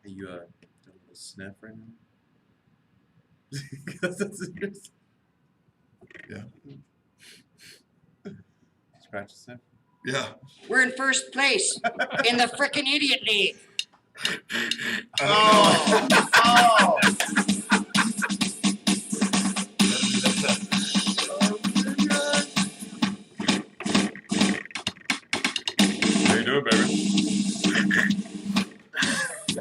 Hey, you doing a little sniff right now? That's Yeah. Scratch a sniff. Yeah. We're in first place in the frickin' idiot league. Oh. How you doing, baby?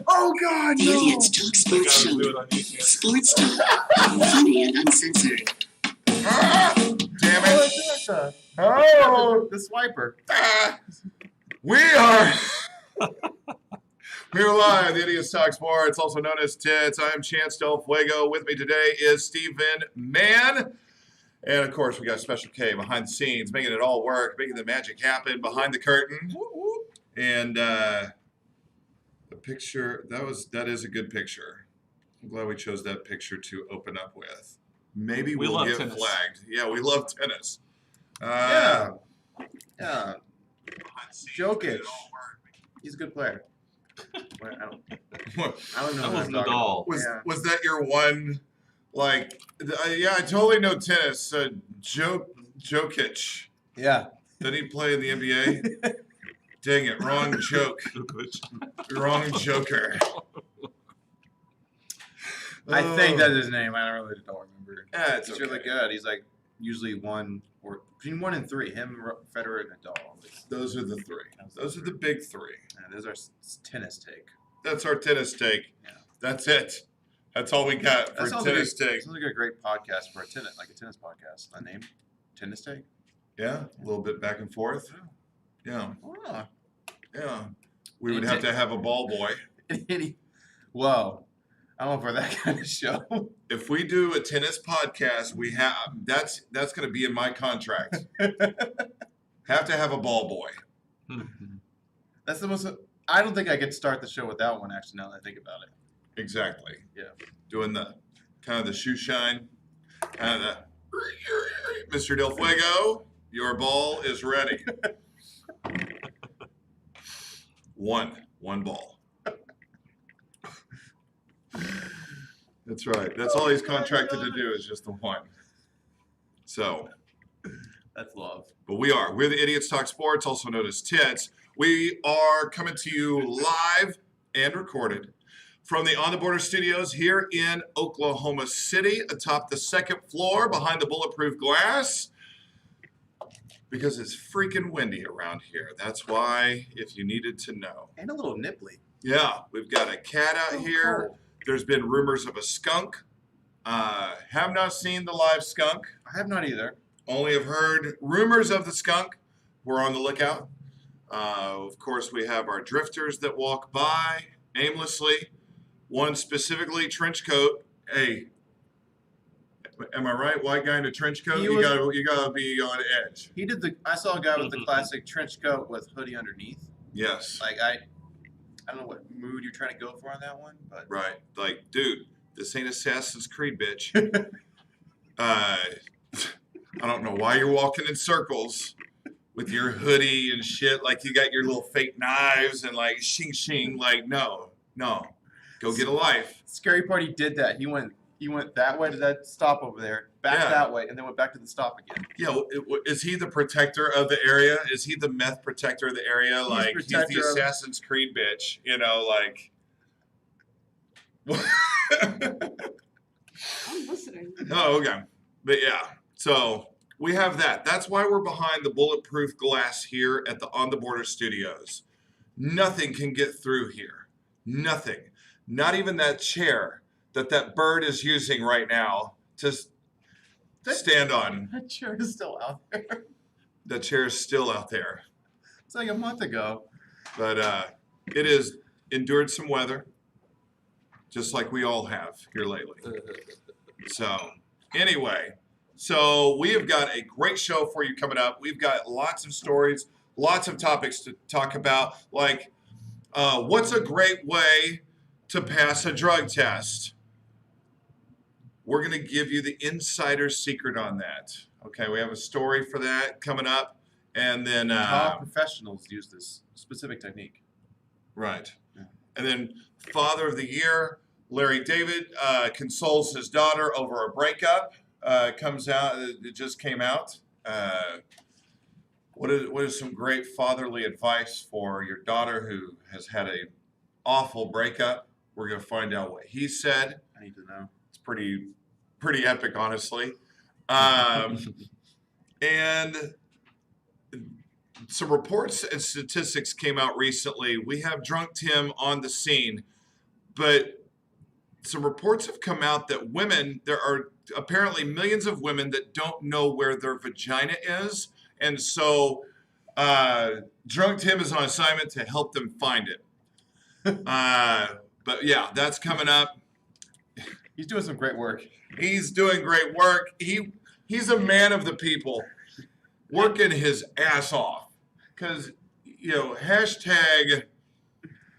Oh God, The no! Idiots Talk Sports Show. Sports talk, funny and uncensored. Ah, damn it! Oh, the swiper. Ah, we are live. The Idiots Talk Sports, also known as Tits. I am Chance Del Fuego. With me today is Stephen Mann. And of course, we got Special K behind the scenes, making it all work, making the magic happen behind the curtain. And the picture, that is a good picture. I'm glad we chose that picture to open up with. Maybe we'll get tennis. flagged. Yeah, we love tennis. Yeah. Jokic. He's a good player. Well, I don't know. That how was to talk about Nadal. Yeah. Was that your one, like, yeah, I totally know tennis. Jokic. Yeah. Did he play in the NBA? Dang it, wrong joke. Wrong joker. I think that's his name. I don't remember. Yeah, it's He's okay. really good. He's like usually between 1 and 3. Him, Federer, and Nadal. Those are the three. Those are the big three. And there's our tennis take. That's our tennis take. Yeah. That's it. That's all we got for tennis take. Sounds like a great podcast for a tennis podcast. A name? Tennis take? Yeah, a little bit back and forth. Yeah, Oh. yeah. We would have to have a ball boy. Whoa. I don't know for that kind of show. If we do a tennis podcast, that's going to be in my contract. Have to have a ball boy. That's the most. I don't think I could start the show without one. Actually, now that I think about it. Exactly. Yeah. Doing the kind of the shoe shine, kind of the Mr. Del Fuego, your ball is ready. One ball. That's right. That's all he's contracted to do is just the one. So, That's love. but we're the Idiots Talk Sports, also known as Tits. We are coming to you live and recorded from the On the Border Studios here in Oklahoma City, atop the second floor behind the bulletproof glass, because it's freaking windy around here. That's why, if you needed to know. And a little nipply. Yeah, we've got a cat out here. Cool. There's been rumors of a skunk. Have not seen the live skunk. I have not either. Only have heard rumors of the skunk. We're on the lookout. Of course, we have our drifters that walk by aimlessly. One specifically, trench coat. Hey, am I right? White guy in a trench coat. You gotta be on edge. He did I saw a guy with the classic trench coat with hoodie underneath. Yes. Like I don't know what mood you're trying to go for on that one, but Right. Like, dude, this ain't Assassin's Creed, bitch. I don't know why you're walking in circles with your hoodie and shit. Like you got your little fake knives and like shing shing. Like, no. Go get a life. Scary part, he did that. He went that way to that stop over there, back Yeah. that way, and then went back to the stop again. Yeah, is he the protector of the area? Is he the meth protector of the area? He's Like, he's protector the of- Assassin's Creed bitch, you know, like. I'm listening. Oh, okay. But yeah, so we have that. That's why we're behind the bulletproof glass here at the On the Border Studios. Nothing can get through here. Nothing. Not even that chair that bird is using right now to stand on. That chair is still out there. That chair is still out there. It's like a month ago. But it has endured some weather, just like we all have here lately. So anyway, we have got a great show for you coming up. We've got lots of stories, lots of topics to talk about, like what's a great way to pass a drug test? We're going to give you the insider secret on that. Okay, we have a story for that coming up. And then Top professionals use this specific technique. right. Yeah. And then Father of the Year, Larry David consoles his daughter over a breakup. Comes out. It just came out. What is some great fatherly advice for your daughter who has had a awful breakup? We're gonna find out what he said. I need to know. It's pretty epic, honestly. And some reports and statistics came out recently. We have Drunk Tim on the scene, but some reports have come out that there are apparently millions of women that don't know where their vagina is. And so Drunk Tim is on assignment to help them find it. But yeah, that's coming up. He's doing some great work. He's doing great work. He's a man of the people, working his ass off. Because, hashtag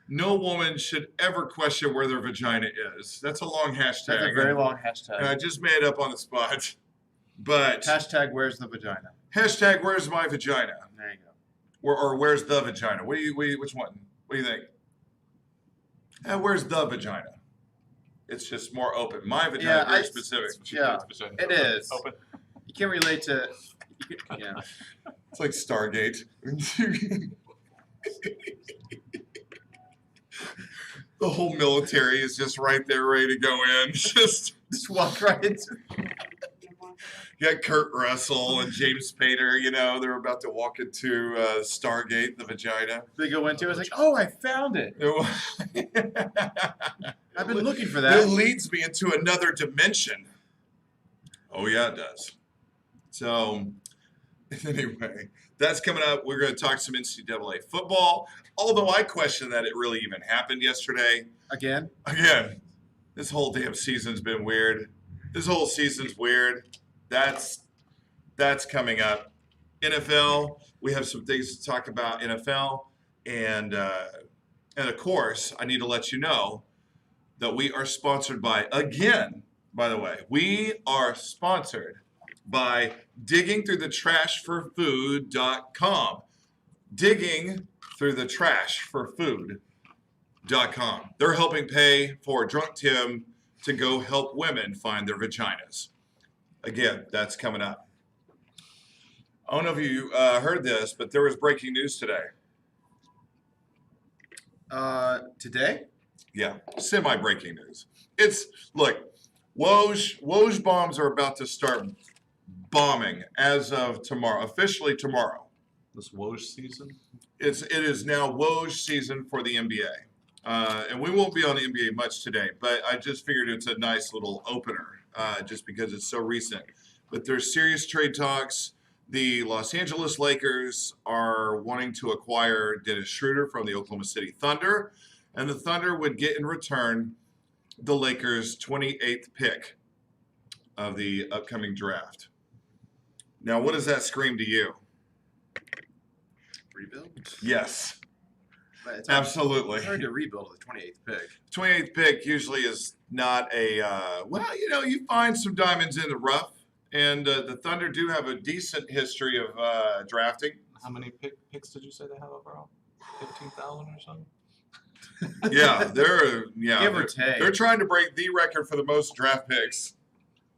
no woman should ever question where their vagina is. That's a long hashtag. That's a very long hashtag. And I just made it up on the spot. But Hashtag where's the vagina? hashtag where's my vagina? There you go. Or where's the vagina? Which one? What do you think? Where's the vagina? It's just more open. My vagina is very specific. Yeah, it is. Open. You can't relate to. Yeah. It's like Stargate. The whole military is just right there, ready to go in. Just walk right into. You got Kurt Russell and James Spader. They're about to walk into Stargate, the vagina. They go into it. It's like, oh, I found it. I've been looking for It that. leads me into another dimension. Oh yeah, it does. So anyway, that's coming up. We're going to talk some NCAA football. Although I question that it really even happened yesterday. Again, this whole damn season's been weird. This whole season's weird. That's coming up. NFL, we have some things to talk about NFL. And of course, I need to let you know that we are sponsored by, again, by the way, we are sponsored by diggingthroughthetrashforfood.com. Diggingthroughthetrashforfood.com. They're helping pay for Drunk Tim to go help women find their vaginas. Again, that's coming up. I don't know if you heard this, but there was breaking news today. today. Yeah, semi-breaking news. Look, Woj bombs are about to start bombing as of tomorrow, officially tomorrow. This Woj season? It is now Woj season for the NBA. And we won't be on the NBA much today, but I just figured it's a nice little opener just because it's so recent. But there's serious trade talks. The Los Angeles Lakers are wanting to acquire Dennis Schroeder from the Oklahoma City Thunder, and the Thunder would get in return the Lakers' 28th pick of the upcoming draft. Now, what does that scream to you? Rebuild? Yes, But it's absolutely. hard to rebuild with the 28th pick. 28th pick usually is not a, you find some diamonds in the rough, and the Thunder do have a decent history of drafting. How many picks did you say they have overall? 15,000 or something? Yeah, Give or take. They're trying to break the record for the most draft picks.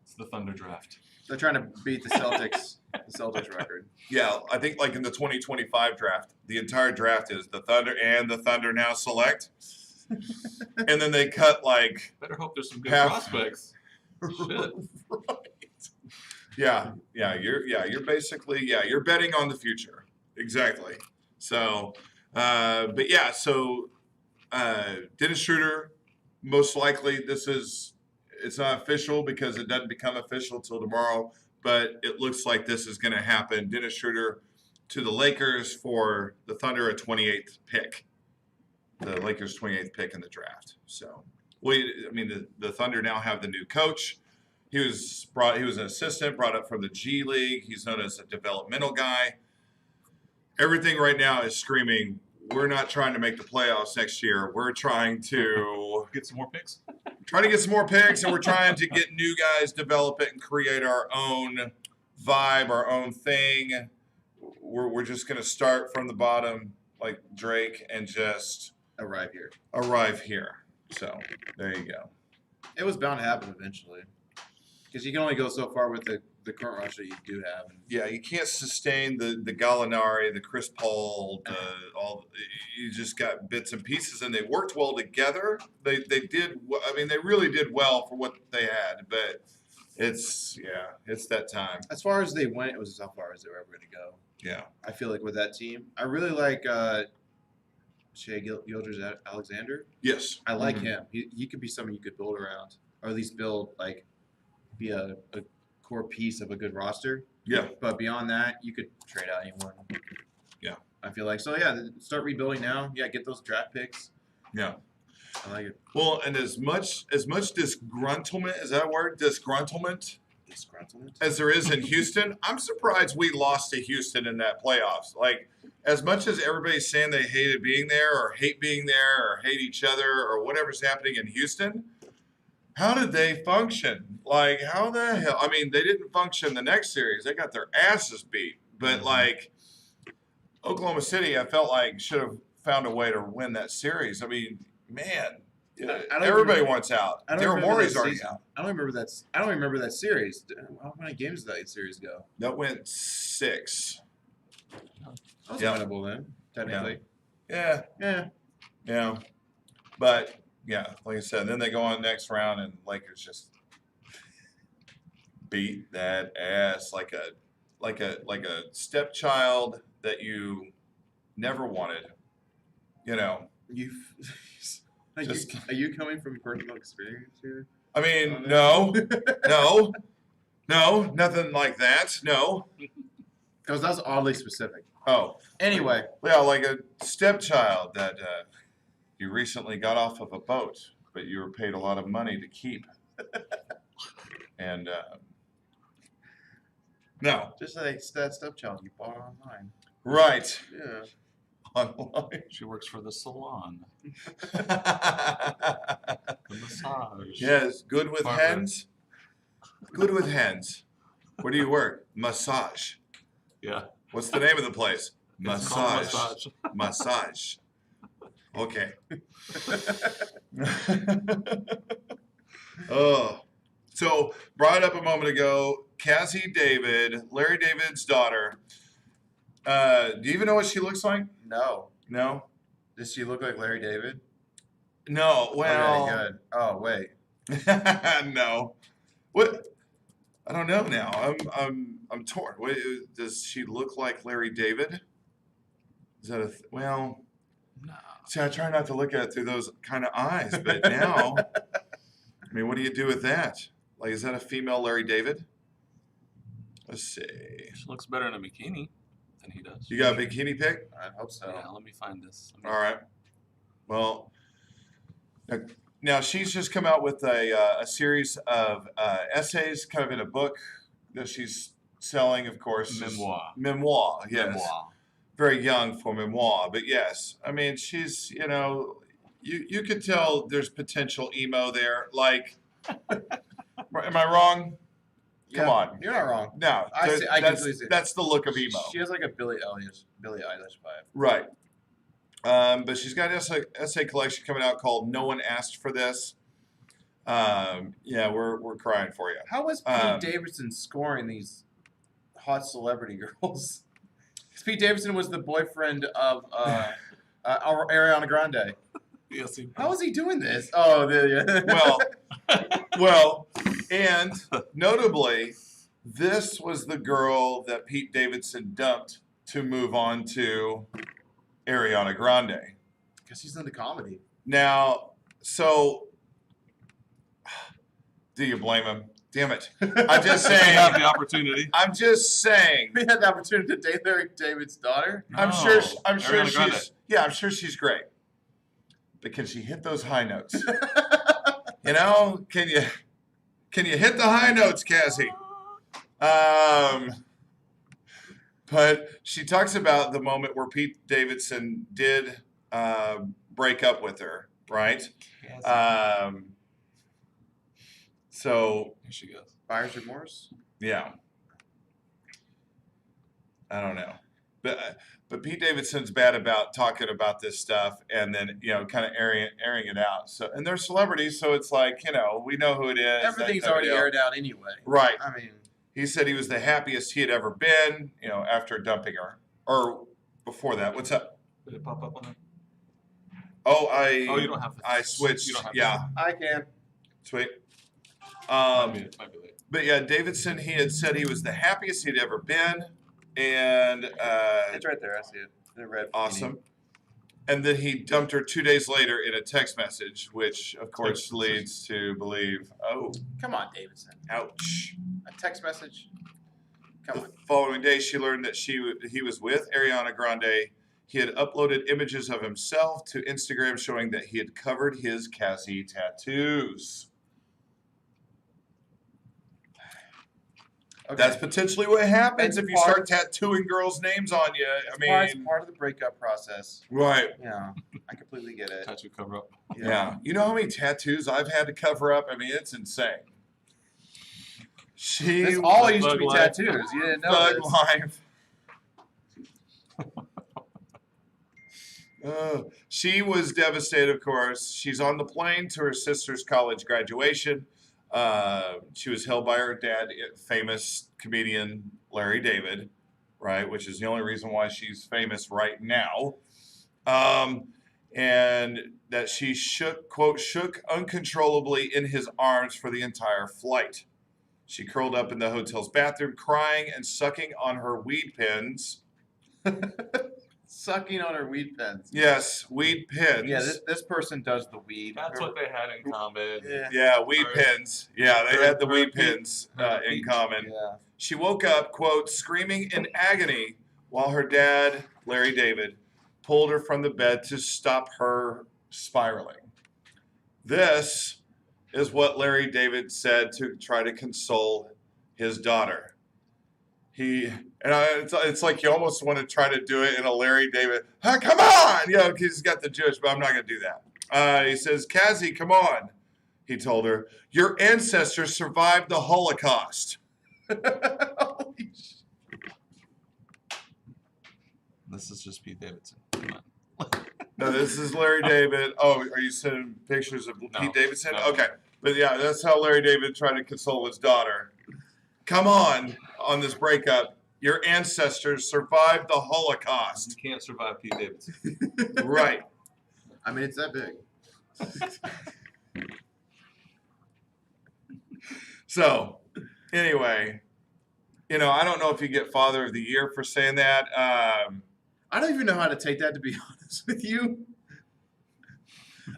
It's the Thunder draft. They're trying to beat the Celtics, the Celtics record. Yeah, I think like in the 2025 draft, the entire draft is the Thunder and the Thunder now select. And then they cut like Better hope there's some good half. prospects. Shit. Right. You're basically you're betting on the future. Exactly. So Dennis Schroeder, most likely it's not official because it doesn't become official till tomorrow, but it looks like this is going to happen. Dennis Schroeder to the Lakers for the Thunder, a 28th pick. The Lakers' 28th pick in the draft. So, the Thunder now have the new coach. He was an assistant, brought up from the G League. He's known as a developmental guy. Everything right now is screaming, we're not trying to make the playoffs next year. We're trying to Get some more picks? get some more picks, and we're trying to get new guys, develop it, and create our own vibe, our own thing. We're just going to start from the bottom like Drake and just arrive here. arrive here. So there you go. It was bound to happen eventually, because you can only go so far with the current roster you do have. And Yeah, you can't sustain the Gallinari, the Chris Paul, all. You just got bits and pieces, and they worked well together. They did. I mean, they really did well for what they had. But it's that time. as far as they went, it was as far as they were ever going to go. Yeah. I feel like with that team, I really like Shea Gilgeous-Alexander. Yes. I like him. He could be someone you could build around, or at least be a core piece of a good roster. Yeah. But beyond that, you could trade out anyone. Yeah. I feel like so. Yeah, start rebuilding now. Yeah, get those draft picks. Yeah. I like it. Well, and as much disgruntlement, is that a word? Disgruntlement as there is in Houston, I'm surprised we lost to Houston in that playoffs. Like, as much as everybody's saying they hated being there or hate being there or hate each other or whatever's happening in Houston, how did they function? Like, how the hell? I mean, they didn't function the next series. They got their asses beat. But, like, Oklahoma City, I felt like should have found a way to win that series. I mean, man, everybody wants out. Daryl Morey's already out. I don't remember that series. How many games did that series go? That went 6. That was Yeah. winnable then, technically. Yeah. Yeah. But yeah, like I said, then they go on next round and Lakers just beat that ass like a stepchild that you never wanted. You know. Are you coming from personal experience here? I mean, no, nothing like that. No. Because that's oddly specific. Oh. Anyway. Yeah, like a stepchild that you recently got off of a boat, but you were paid a lot of money to keep. And no. Just like that stepchild you bought online. Right. Yeah. Online. She works for the salon. The massage. Yes, good with Barber. hands. Good with hands. Where do you work? Massage. Yeah. What's the name of the place? It's called Massage. Massage. Okay. Oh. So, brought up a moment ago, Cassie David, Larry David's daughter. Do you even know what she looks like? No. No? Does she look like Larry David? No. Well. Okay, good. Oh, wait. No. What? I don't know now. I'm torn. What, does she look like Larry David? Is that a well? No. See, I try not to look at it through those kind of eyes, but now, I mean, what do you do with that? Like, is that a female Larry David? Let's see. She looks better in a bikini than he does. You got a bikini pic? I hope so. Yeah, let me find this. All right. Well, now she's just come out with a series of essays, kind of in a book that she's selling, of course. Memoir, yes. Memoir. Very young for memoir, but yes. I mean, she's, you could tell there's potential emo there. Like, am I wrong? Come on. You're not wrong. No, I can totally see it. that's the look of emo. She has like a Billie Eilish vibe. Right. But she's got an essay collection coming out called "No One Asked for This." Yeah, we're crying for you. How was Pete Davidson scoring these hot celebrity girls? Because Pete Davidson was the boyfriend of Ariana Grande. Yes, How is he doing this? Oh, Well, and notably, this was the girl that Pete Davidson dumped to move on to Ariana Grande. Because he's into comedy. Now, so do you blame him? Damn it! I'm just You have saying. the opportunity. I'm just saying. We had the opportunity to date Larry David's daughter. I'm No, sure Ariana Grande. I'm sure she's great. But can she hit those high notes? Can you hit the high notes, Cassie? But she talks about the moment where Pete Davidson did break up with her, right? So Here she goes. Buyer's remorse. yeah, I don't know. But Pete Davidson's bad about talking about this stuff and then kind of airing it out. So and they're celebrities, so it's like we know who it is. Everything's already aired out anyway. Right. I mean, he said he was the happiest he had ever been. After dumping her or before that. What's up? Did it pop up on there? Oh, you don't have. I switched. You don't have Yeah, I can. sweet. Might be late. But yeah, Davidson, he had said he was the happiest he'd ever been, and It's right there. I see it. In red. awesome. And then he dumped her 2 days later in a text message, which of course leads to believe, oh, Come on, Davidson. ouch. A text message. Come The on. following day, she learned that he was with Ariana Grande. He had uploaded images of himself to Instagram showing that he had covered his Cassie tattoos. Okay. That's potentially what happens It's if you part- start tattooing girls' names on you. It's part of the breakup process. Right. Yeah, I completely get it. Tattoo cover up. Yeah. You know how many tattoos I've had to cover up? I mean, it's insane. She This all Thug used to be life. tattoos. You didn't know Thug this. life. She was devastated, of course. She's on the plane to her sister's college graduation. She was held by her dad, famous comedian Larry David, right? Which is the only reason why she's famous right now. And that she shook uncontrollably in his arms for the entire flight. She curled up in the hotel's bathroom, crying and sucking on her weed pens. Sucking on her weed pens. Yes, weed pens. Yeah, this person does the weed. That's what they had in common. Yeah. Yeah, weed Or- pens. Yeah, they had the or weed Pete- pens or in Pete. common. Yeah. She woke up, quote, screaming in agony while her dad, Larry David, pulled her from the bed to stop her spiraling. This is what Larry David said to try to console his daughter. It's like you almost want to try to do it in a Larry David, come on! Because he's got the Jewish, but I'm not going to do that. He says, Cassie, come on, he told her. Your ancestors survived the Holocaust. Holy sh- This is just Pete Davidson. Come on. No, this is Larry David. Oh, are you sending pictures of Pete Davidson? No. Okay. But yeah, that's how Larry David tried to console his daughter. Come on this breakup. Your ancestors survived the Holocaust. You can't survive Pete Davidson. Right. I mean, it's that big. So, anyway, I don't know if you get Father of the Year for saying that. I don't even know how to take that, to be honest with you.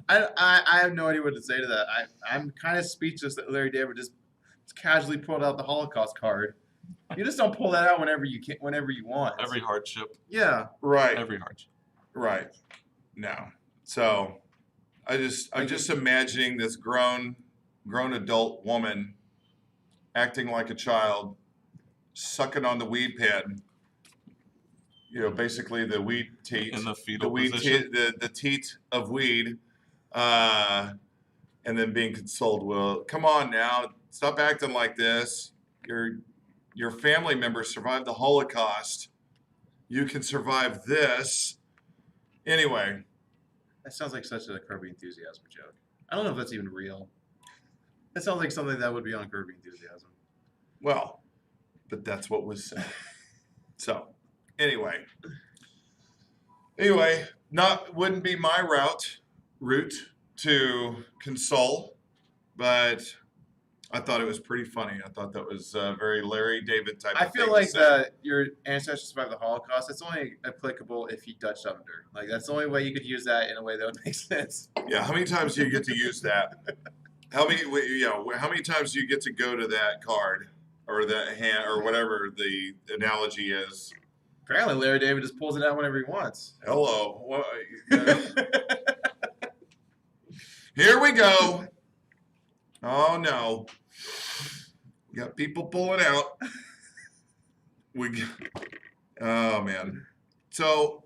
I have no idea what to say to that. I'm kind of speechless that Larry David just casually pulled out the Holocaust card. You just don't pull that out whenever you want. Every hardship. Yeah. Right. Every hardship. Right. No. So, I'm just imagining this grown adult woman acting like a child, sucking on the weed pen. Basically the weed teat, In the fetal weed position. the teat of weed, and then being consoled. Well, come on now, stop acting like this. Your family members survived the Holocaust. You can survive this. Anyway, That sounds like such a Curb Your Enthusiasm joke. I don't know if that's even real. That sounds like something that would be on Curb Your Enthusiasm. well, but that's what was said. So, anyway, wouldn't be my route to console, but I thought it was pretty funny. I thought that was a very Larry David type I of feel thing like to say. that your ancestors survived the Holocaust. That's only applicable if you Dutch under. Like that's the only way you could use that in a way that would make sense. Yeah, how many times do you get to use that? How many times do you get to go to that card or that hand or whatever the analogy is? Apparently, Larry David just pulls it out whenever he wants. Hello. Here we go. Oh no. We got people pulling out. Oh man. So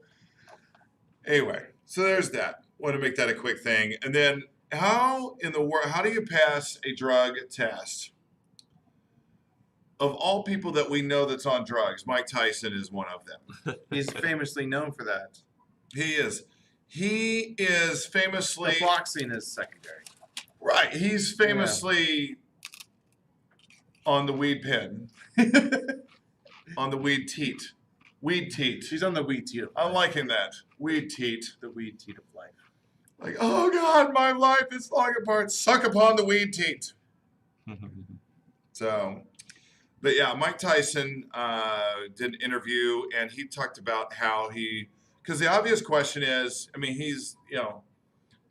anyway, there's that. Want to make that a quick thing. And then how do you pass a drug test? of all people that we know that's on drugs, Mike Tyson is one of them. He's famously known for that. He is. He is famously The boxing is secondary. right. He's famously on the weed pen, on the weed teat, weed teat. She's on the weed teat. I'm liking that weed teat. The weed teat of life. Like, oh God, my life is falling apart. Suck upon the weed teat. So, but yeah, Mike Tyson did an interview, and he talked about how because the obvious question is, I mean, he's,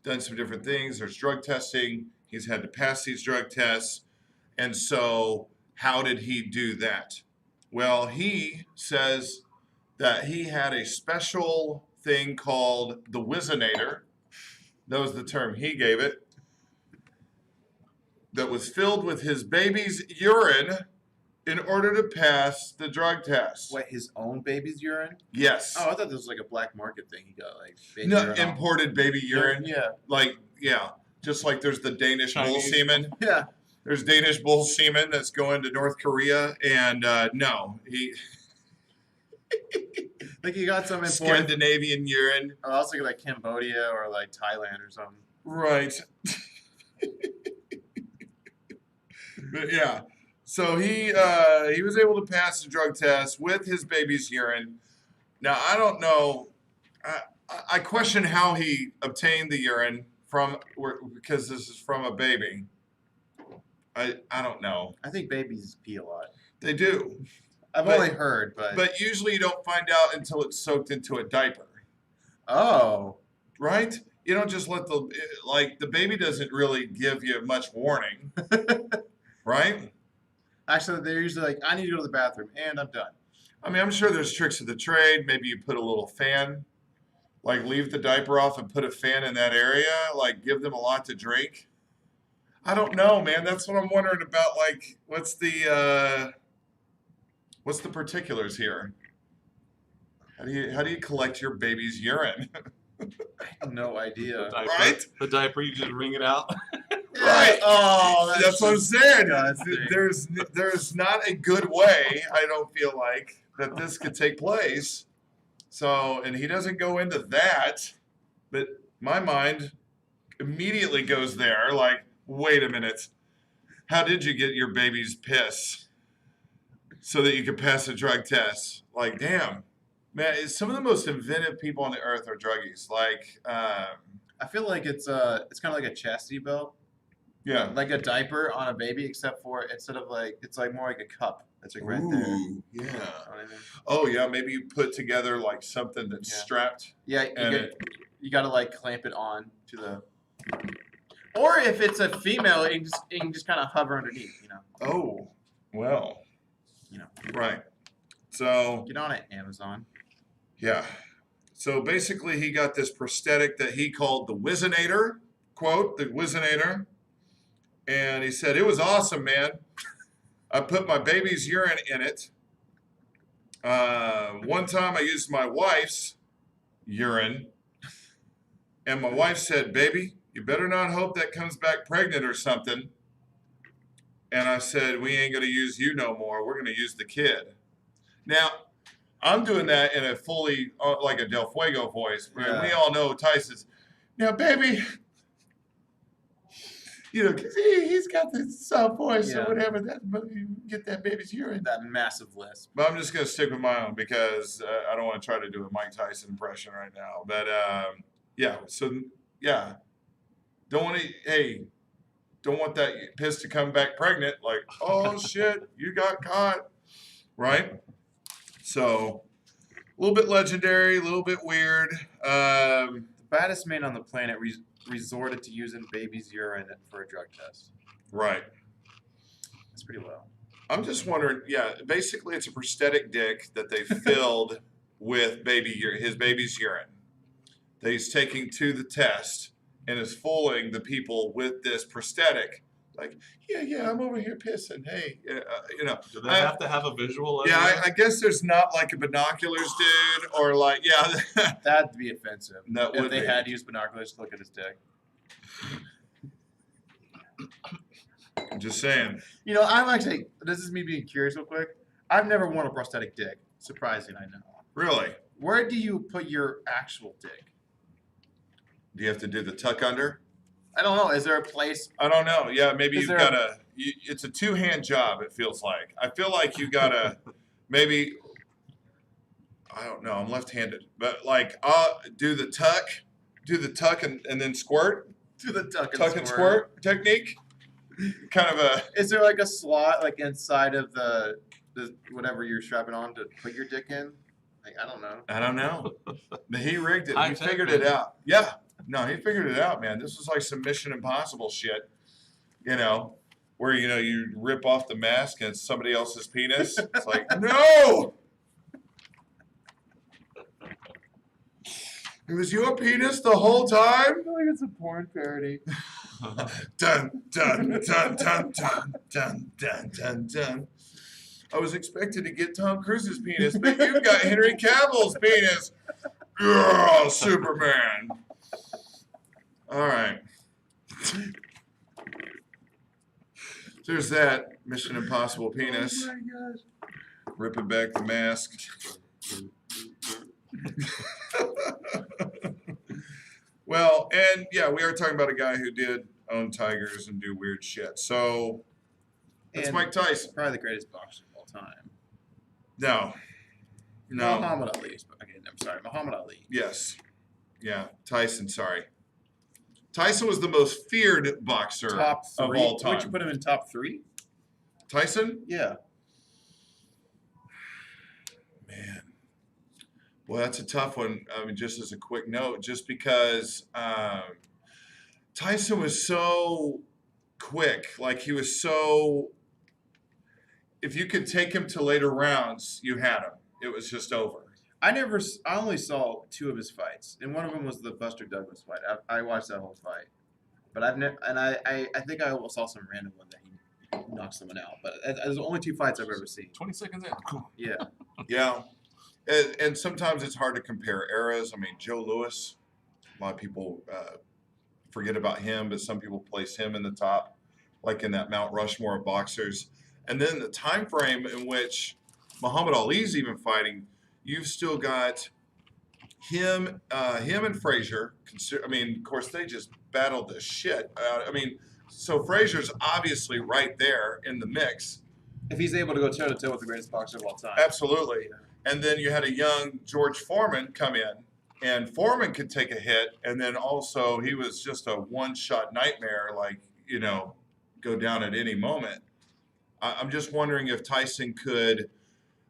done some different things. There's drug testing. He's had to pass these drug tests. And so how did he do that? Well, he says that he had a special thing called the Wizinator. That was the term he gave it. That was filled with his baby's urine in order to pass the drug test. What, his own baby's urine? Yes. Oh, I thought this was like a black market thing. He got like baby No, urine imported baby urine. Yeah. Like, yeah. Just like there's the Danish bull Chinese. semen. Yeah. There's Danish bull semen that's going to North Korea. And no, Like you got some imported. Scandinavian urine. Oh, I was thinking like Cambodia or like Thailand or something. Right. But yeah. So he was able to pass the drug test with his baby's urine. Now I don't know. I question how he obtained the urine because this is from a baby. I don't know. I think babies pee a lot. They do. I've But- only heard, but But usually you don't find out until it's soaked into a diaper, oh, right? You don't just let the baby doesn't really give you much warning, right? actually, they're usually like, I need to go to the bathroom, and I'm done. I mean, I'm sure there's tricks of the trade. Maybe you put a little fan, like leave the diaper off and put a fan in that area, like give them a lot to drink. I don't know, man. That's what I'm wondering about. Like, what's the particulars here? How do you collect your baby's urine? I have no idea. Diaper. Right? The diaper, you just wring it out. Right. Oh, That's what I'm saying. disgusting. There's not a good way, I don't feel like, that this could take place. So, and he doesn't go into that, but my mind immediately goes there. Like, wait a minute, how did you get your baby's piss so that you could pass a drug test? Like, damn, man, some of the most inventive people on the earth are druggies. Like, I feel like it's kind of like a chastity belt, yeah. like a diaper on a baby, except for instead of like it's like more like a cup. That's like right there. Ooh, yeah. You know what I mean? Oh yeah, maybe you put together like something that's Yeah. strapped. Yeah, And you got to like clamp it on to the. Or if it's a female, you can just kind of hover underneath. You know. Oh, well. You know. Right. So Get on it, Amazon. yeah. So basically, he got this prosthetic that he called the Wizinator, quote, the Wizinator, and he said it was awesome, man. I put my baby's urine in it. One time I used my wife's urine, and my wife said, "Baby, you better not hope that comes back pregnant or something." And I said, "We ain't gonna use you no more. We're gonna use the kid." Now, I'm doing that in a fully like a Del Fuego voice, and we Yeah. all know Tyson's. Now, baby, you know, 'cause he's got this soft voice or Yeah. whatever. But you get that baby's urine. That massive list. But I'm just gonna stick with my own because I don't want to try to do a Mike Tyson impression right now. But yeah, so yeah, don't want that piss to come back pregnant. Like, oh shit, you got caught, right? So a little bit legendary, a little bit weird. The baddest man on the planet resorted to using baby's urine for a drug test. Right. That's pretty low. I'm just wondering. Yeah, basically, it's a prosthetic dick that they filled with his baby's urine that he's taking to the test and is fooling the people with this prosthetic. Like, yeah, I'm over here pissing. Hey, you know. Do they have to have a visual of Yeah, it? I guess there's not like a binoculars dude or like, yeah. That'd be offensive. That if would they be. had to use binoculars to look at his dick. I'm just saying. You know, I'm actually. This is me being curious, real quick. I've never worn a prosthetic dick. Surprising, I know. Really? Where do you put your actual dick? Do you have to do the tuck under? I don't know. Is there a place? I don't know. Yeah, maybe Is you've there got to. It's a two-hand job. It feels like. I feel like you gotta maybe. I don't know. I'm left-handed, but like do the tuck and then squirt. Do the tuck And squirt technique. Kind of a. Is there like a slot like inside of the whatever you're strapping on to put your dick in? Like I don't know. I don't know. But he rigged it. High He tech, figured man. it out. Yeah. No, he figured it out, man. This was like some Mission Impossible shit. You know, where you rip off the mask and it's somebody else's penis. It's like, no! It was your penis the whole time? I feel like it's a porn parody. Dun, dun, dun, dun, dun, dun, dun, dun, dun. I was expecting to get Tom Cruise's penis, but you got Henry Cavill's penis. Oh, Superman. All right. There's that Mission Impossible penis. Oh my gosh. Ripping back the mask. Well, and yeah, we are talking about a guy who did own tigers and do weird shit. So that's And Mike Tyson. Probably the greatest boxer of all time. No. No. Muhammad Ali. Okay, I'm sorry. Muhammad Ali. Yes. Yeah. Tyson, sorry. Tyson was the most feared boxer Top of three. all time. Would you put him in top 3? Tyson? Yeah. Man. Well, that's a tough one. I mean, just as a quick note, just because Tyson was so quick. Like, he was so... If you could take him to later rounds, you had him. It was just over. I only saw 2 of his fights, and one of them was the Buster Douglas fight. I watched that whole fight, but I've never, and I think I saw some random one that he knocked someone out. But there's only 2 fights I've ever seen. 20 seconds in. Yeah. Yeah. And sometimes it's hard to compare eras. I mean, Joe Louis, a lot of people forget about him, but some people place him in the top, like in that Mount Rushmore of boxers. And then the time frame in which Muhammad Ali's even fighting, you've still got him and Frazier. I mean, of course, they just battled the shit out. I mean, so Frazier's obviously right there in the mix. If he's able to go toe to toe with the greatest boxer of all time. Absolutely. And then you had a young George Foreman come in, and Foreman could take a hit, and then also he was just a one-shot nightmare, like, go down at any moment. I'm just wondering if Tyson could.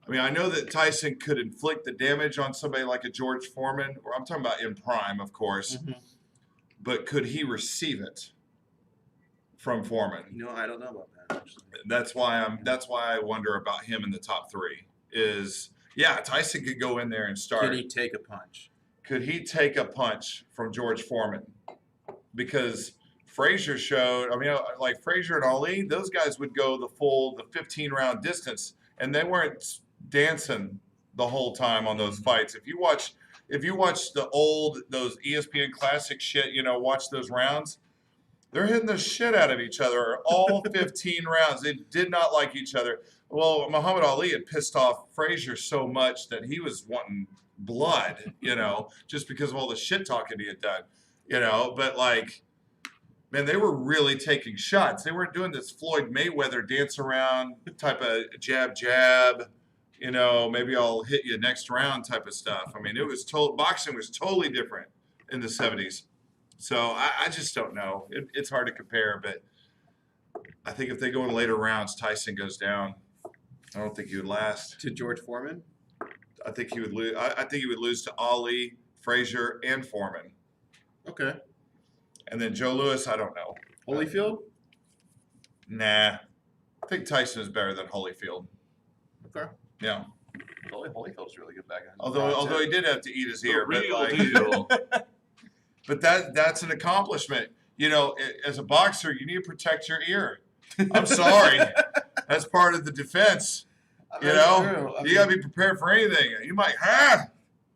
I mean, I know that Tyson could inflict the damage on somebody like a George Foreman, or I'm talking about in prime, of course, but could he receive it from Foreman? I don't know about that. Actually. That's why I wonder about him in the top 3. Tyson could go in there and start. Could he take a punch? Could he take a punch from George Foreman? Because Frazier showed, I mean, like Frazier and Ali, those guys would go the 15-round distance, and they weren't dancing the whole time on those fights. If you watch those ESPN classic shit, watch those rounds, they're hitting the shit out of each other all 15 rounds. They did not like each other. Well, Muhammad Ali had pissed off Frazier so much that he was wanting blood, just because of all the shit talking he had done, but like, man, they were really taking shots. They weren't doing this Floyd Mayweather dance around type of jab, maybe I'll hit you next round type of stuff. I mean, boxing was totally different in the 70s. So I just don't know. It's hard to compare, but I think if they go in later rounds, Tyson goes down. I don't think he would last. To George Foreman? I think he would lose. I think he would lose to Ali, Frazier, and Foreman. Okay. And then Joe Louis, I don't know. Holyfield? Nah. I think Tyson is better than Holyfield. Okay. Yeah. Holyfield's really good back then. Although he did have to eat his ear, but Real like, deal. but that's an accomplishment. As a boxer, you need to protect your ear. I'm sorry. That's part of the defense. You got to be prepared for anything. You might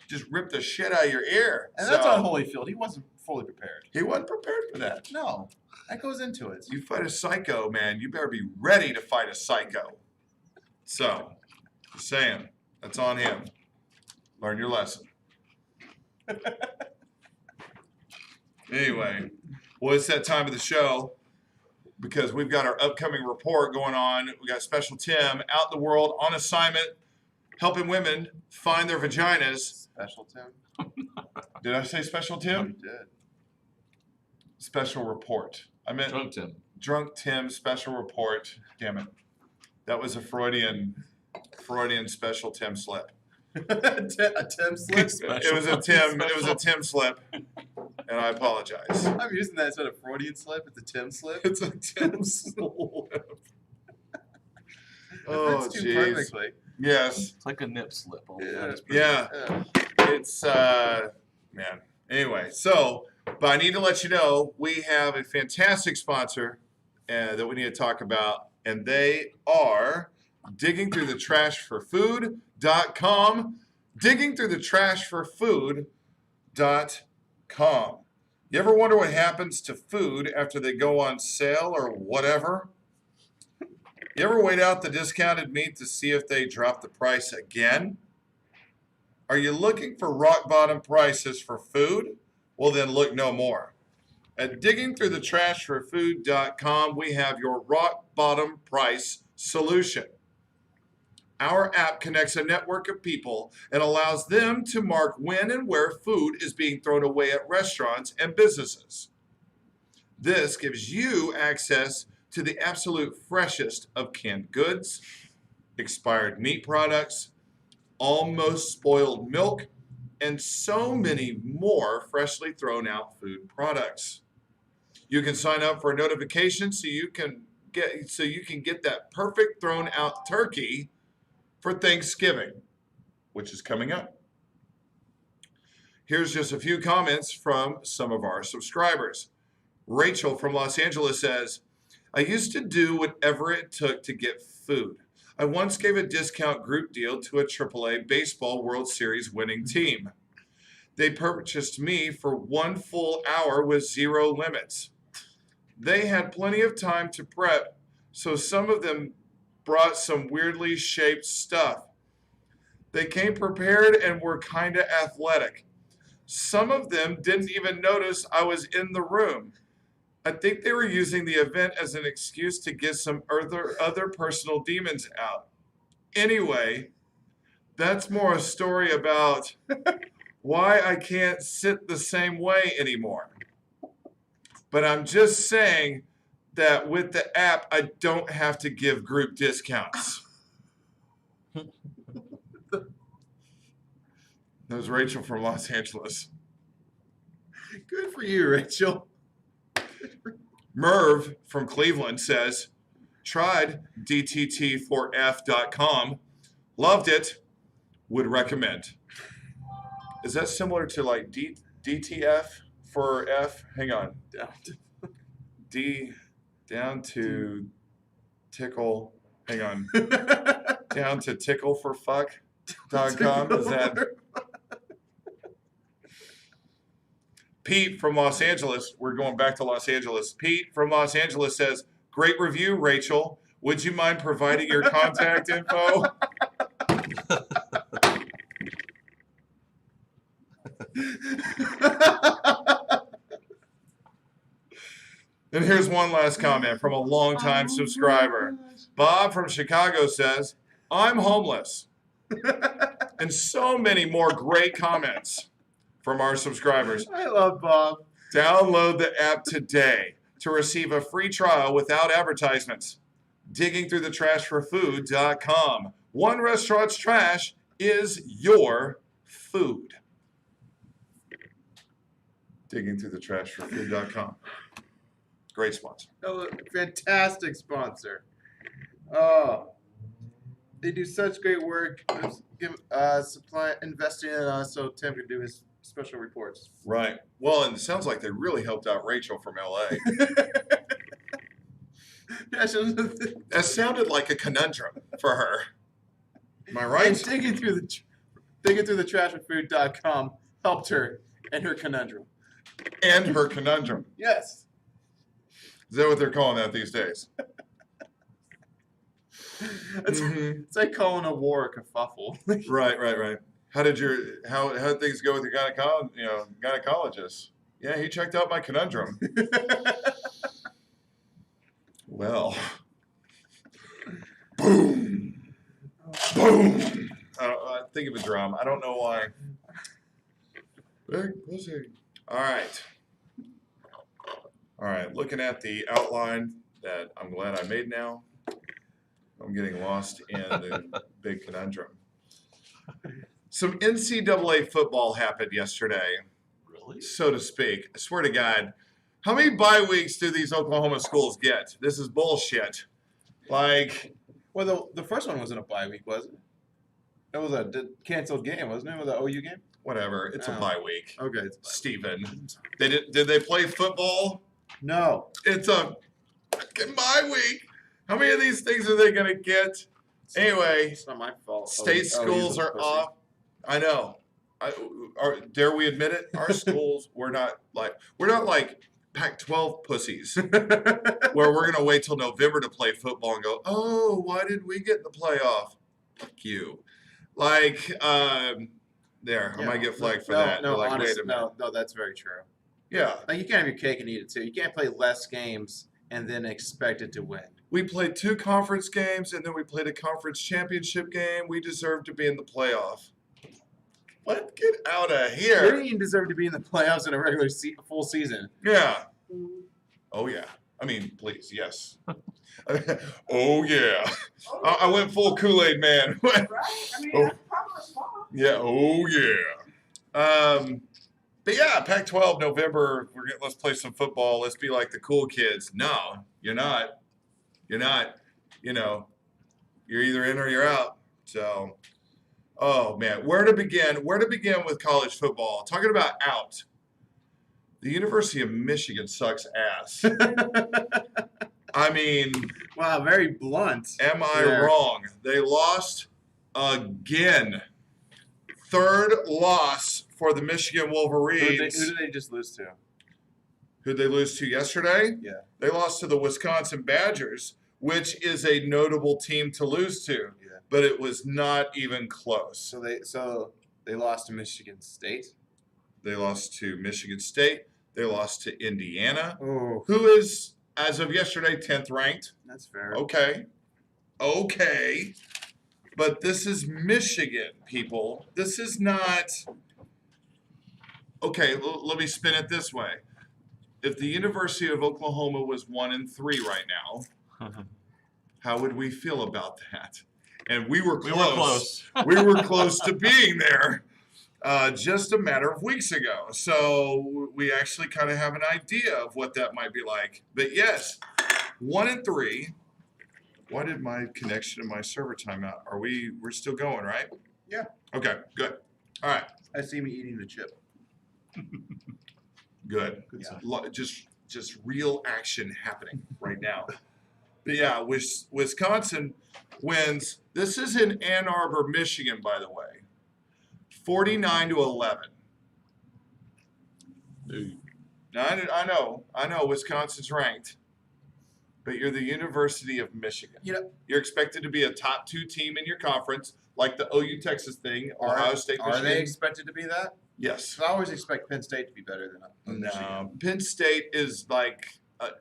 just rip the shit out of your ear. And that's on Holyfield. He wasn't fully prepared. He wasn't prepared for that. No, that goes into it. You fight a psycho, man. You better be ready to fight a psycho. So, just saying, that's on him. Learn your lesson. Anyway, well, it's that time of the show because we've got our upcoming report going on. We got Special Tim out in the world on assignment, helping women find their vaginas. Special Tim? Did I say Special You Tim? did. Special report. I meant Drunk Tim. Drunk Tim special report. Damn it. That was a Freudian special Tim slip. A Tim slip? It was a Tim slip. And I apologize. I'm using that instead of Freudian slip. It's a Tim slip. It's a Tim slip. Oh, It fits too jeez. perfectly. Yes. It's like a nip slip. Yeah. Yeah. It's man. Anyway, so but I need to let you know we have a fantastic sponsor that we need to talk about, and they are diggingthroughthetrashforfood.com. Diggingthroughthetrashforfood.com. You ever wonder what happens to food after they go on sale or whatever? You ever wait out the discounted meat to see if they drop the price again? Are you looking for rock bottom prices for food? Well, then look no more. At diggingthroughthetrashforfood.com, we have your rock bottom price solution. Our app connects a network of people and allows them to mark when and where food is being thrown away at restaurants and businesses. This gives you access to the absolute freshest of canned goods, expired meat products, almost spoiled milk, and so many more freshly thrown out food products. You can sign up for a notification so you can get that perfect thrown out turkey for Thanksgiving, which is coming up. Here's just a few comments from some of our subscribers. Rachel from Los Angeles says, I used to do whatever it took to get food. I once gave a discount group deal to a AAA Baseball World Series winning team. They purchased me for 1 full hour with 0 limits. They had plenty of time to prep, so some of them brought some weirdly shaped stuff. They came prepared and were kind of athletic. Some of them didn't even notice I was in the room. I think they were using the event as an excuse to get some other personal demons out. Anyway, that's more a story about why I can't sit the same way anymore. But I'm just saying that with the app, I don't have to give group discounts. That was Rachel from Los Angeles. Good for you, Rachel. Merv from Cleveland says, tried DTT4F.com, loved it, would recommend. Is that similar to like DTF for F? Hang on. Down to tickle. Hang on. Down to tickle for fuck.com. Is that? Pete from Los Angeles, we're going back to Los Angeles. Pete from Los Angeles says, great review, Rachel. Would you mind providing your contact info? And here's one last comment from a longtime subscriber. Bob from Chicago says, I'm homeless. And so many more great comments from our subscribers. I love Bob. Download the app today to receive a free trial without advertisements. Diggingthroughthetrashforfood.com. One restaurant's trash is your food. Diggingthroughthetrashforfood.com. Great sponsor. Oh, fantastic sponsor. Oh, they do such great work. Investing in us so Tim can do his special reports. Right. Well, and it sounds like they really helped out Rachel from LA. That sounded like a conundrum for her. Am I right? And digging through the trashoffood.com helped her in her conundrum. and her conundrum. Yes. Is that what they're calling that these days? It's like calling a war a kerfuffle. Right. How did things go with your gynecologist? Yeah, he checked out my conundrum. Well, boom. I think of a drum. I don't know why. Big pussy. All right. Looking at the outline that I'm glad I made now. I'm getting lost in the big conundrum. Some NCAA football happened yesterday, Really? so to speak. I swear to God, how many bye weeks do these Oklahoma schools get? This is bullshit. Like, Well, the first one wasn't a bye week, was it? It was a canceled game, wasn't it? With the OU game? whatever. It's a Oh. bye week. Okay. It's Steven. Did they play football? No. It's a fucking bye week. How many of these things are they going to get? Anyway, It's not my fault. state schools are off. I know. Dare we admit it? Our schools, we're not like Pac-12 pussies, where we're gonna wait till November to play football and go, oh, why did we get in the playoff? Fuck you. Like, I might get flagged for that. No, Like, honest, wait a minute. no, that's very true. Yeah, Like you can't have your cake and eat it too. You can't play less games and then expect it to win. we played 2 conference games and then we played a conference championship game. We deserve to be in the playoff. What? Get out of You here. didn't even deserve to be in the playoffs in a regular full season. Yeah. Oh, yeah. I mean, please, yes. Oh, yeah. I went full Kool-Aid man. Right? I mean, Oh. that's probably smart. Yeah. Oh, yeah. But yeah, Pac-12 November. Let's play some football. Let's be like the cool kids. No, you're not. You're not. You know, you're either in or you're out. So, oh man, where to begin? Where to begin with college football? Talking about out. The University of Michigan sucks ass. I mean, Wow, very blunt. am I there. wrong? They lost again. 3rd loss for the Michigan Who Wolverines. did they just lose to? Who'd they lose to yesterday? Yeah. They lost to the Wisconsin Badgers, which is a notable team to lose to. Yeah. But it was not even close. So they lost to Michigan State. They lost to Michigan State. They lost to Indiana, Oh, who is, as of yesterday, 10th ranked. that's fair. Okay. But this is Michigan, people. This is not. Okay, let me spin it this way. If the University of Oklahoma was 1-3 right now, how would we feel about that? And we were close. We were close to being there just a matter of weeks ago. So we actually kind of have an idea of what that might be like. But yes, 1-3. Why did my connection and my server time out? We're still going, right? Yeah. Okay, good. All right, I see me eating the chip. good. Yeah. Just real action happening right now. But yeah, Wisconsin wins. This is in Ann Arbor, Michigan, by the way. 49-11. Now, I know Wisconsin's ranked, but you're the University of Michigan. You know, You're expected to be a top 2 team in your conference, like the OU Texas thing, Ohio State, are Michigan. they expected to be that? Yes. 'Cause I always expect Penn State to be better than Michigan. No, Penn State is like,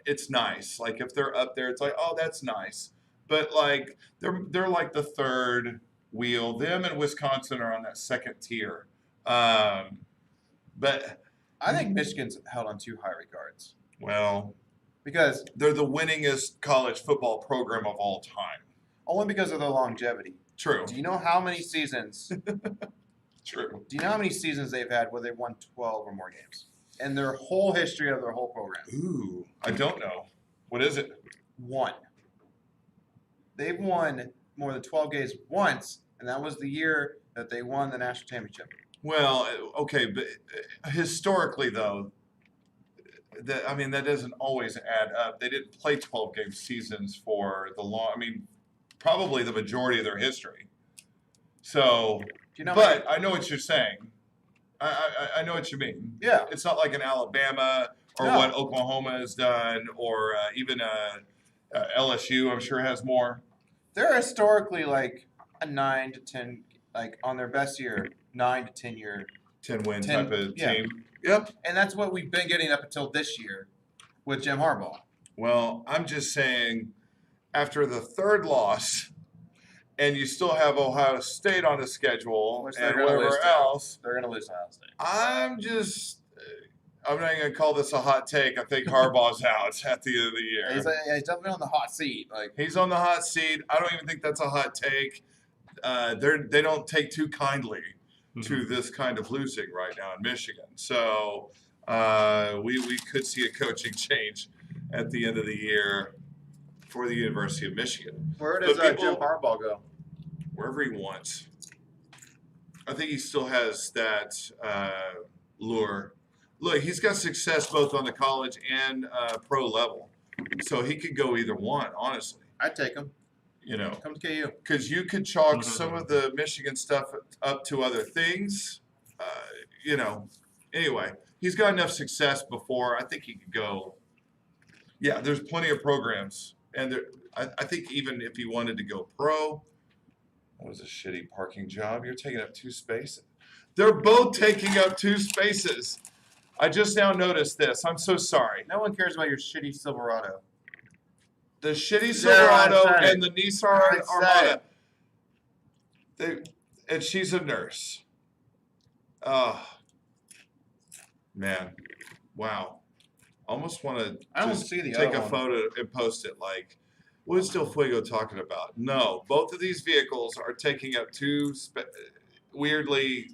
it's nice. Like if they're up there, it's like, oh, that's nice. But like they're like the 3rd wheel. Them and Wisconsin are on that 2nd tier. But I think Michigan's held on too high regards well, because they're the winningest college football program of all time. only because of their longevity. True. Do you know how many seasons? True. Do you know how many seasons they've had where they've won 12 or more games in their whole history of their whole program? Ooh, I don't know. What is it? One. They've won more than 12 games once, and that was the year that they won the national championship. Well, okay, but historically though, that doesn't always add up. They didn't play 12-game seasons for the long. I mean, probably the majority of their history. So, Do you know? but I know what you're saying. I know what you mean. Yeah. It's not like an Alabama or No. what Oklahoma has done, or even LSU. I'm sure has more. They're historically like a 9 to 10, like on their best year, 9 to 10 year. 10-win 10 type of yeah. team. Yep. And that's what we've been getting up until this year with Jim Harbaugh. Well, I'm just saying, after the third loss, and you still have Ohio State on the schedule Which they're and gonna whatever lose to. else, They're going to lose to Ohio State. I'm not going to call this a hot take. I think Harbaugh's out at the end of the year. He's definitely on the hot seat. Like He's on the hot seat. I don't even think that's a hot take. They don't take too kindly to this kind of losing right now in Michigan. So we could see a coaching change at the end of the year for the University of Michigan. Where does But people- Jim Harbaugh go? Wherever he wants. I think he still has that lure. Look, he's got success both on the college and pro level. So he could go either one, honestly. I'd take him. You know, Come to KU. because you could chalk some of the Michigan stuff up to other things. You know, anyway, he's got enough success before. I think he could go. Yeah, there's plenty of programs. And I think even if he wanted to go pro, what was a shitty parking job? You're taking up 2 spaces. They're both taking up 2 spaces. I just now noticed this. I'm so sorry. No one cares about your shitty Silverado. The shitty There, I Silverado said it. and the Nissan I said Armada. And she's a nurse. Oh, man. Wow. Almost want to I don't just see the take other a one. photo and post it like, what is Del Fuego talking about? No, both of these vehicles are taking up 2 weirdly,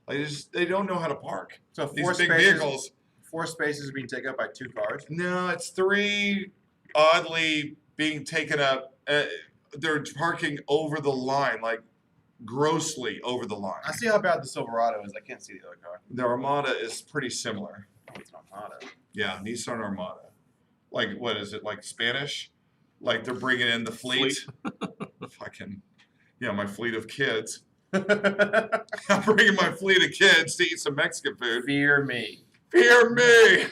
they don't know how to park. So These 4 big spaces. vehicles. 4 spaces being taken up by 2 cars. No, it's 3 oddly being taken up. They're parking over the line, like grossly over the line. I see how bad the Silverado is. I can't see the other car. The Armada is pretty similar. It's not Armada. Yeah, Nissan Armada. Like, what is it, like Spanish? Like they're bringing in the fleet. Fucking, yeah, my fleet of kids. I'm bringing my fleet of kids to eat some Mexican food. Fear me. Fear me.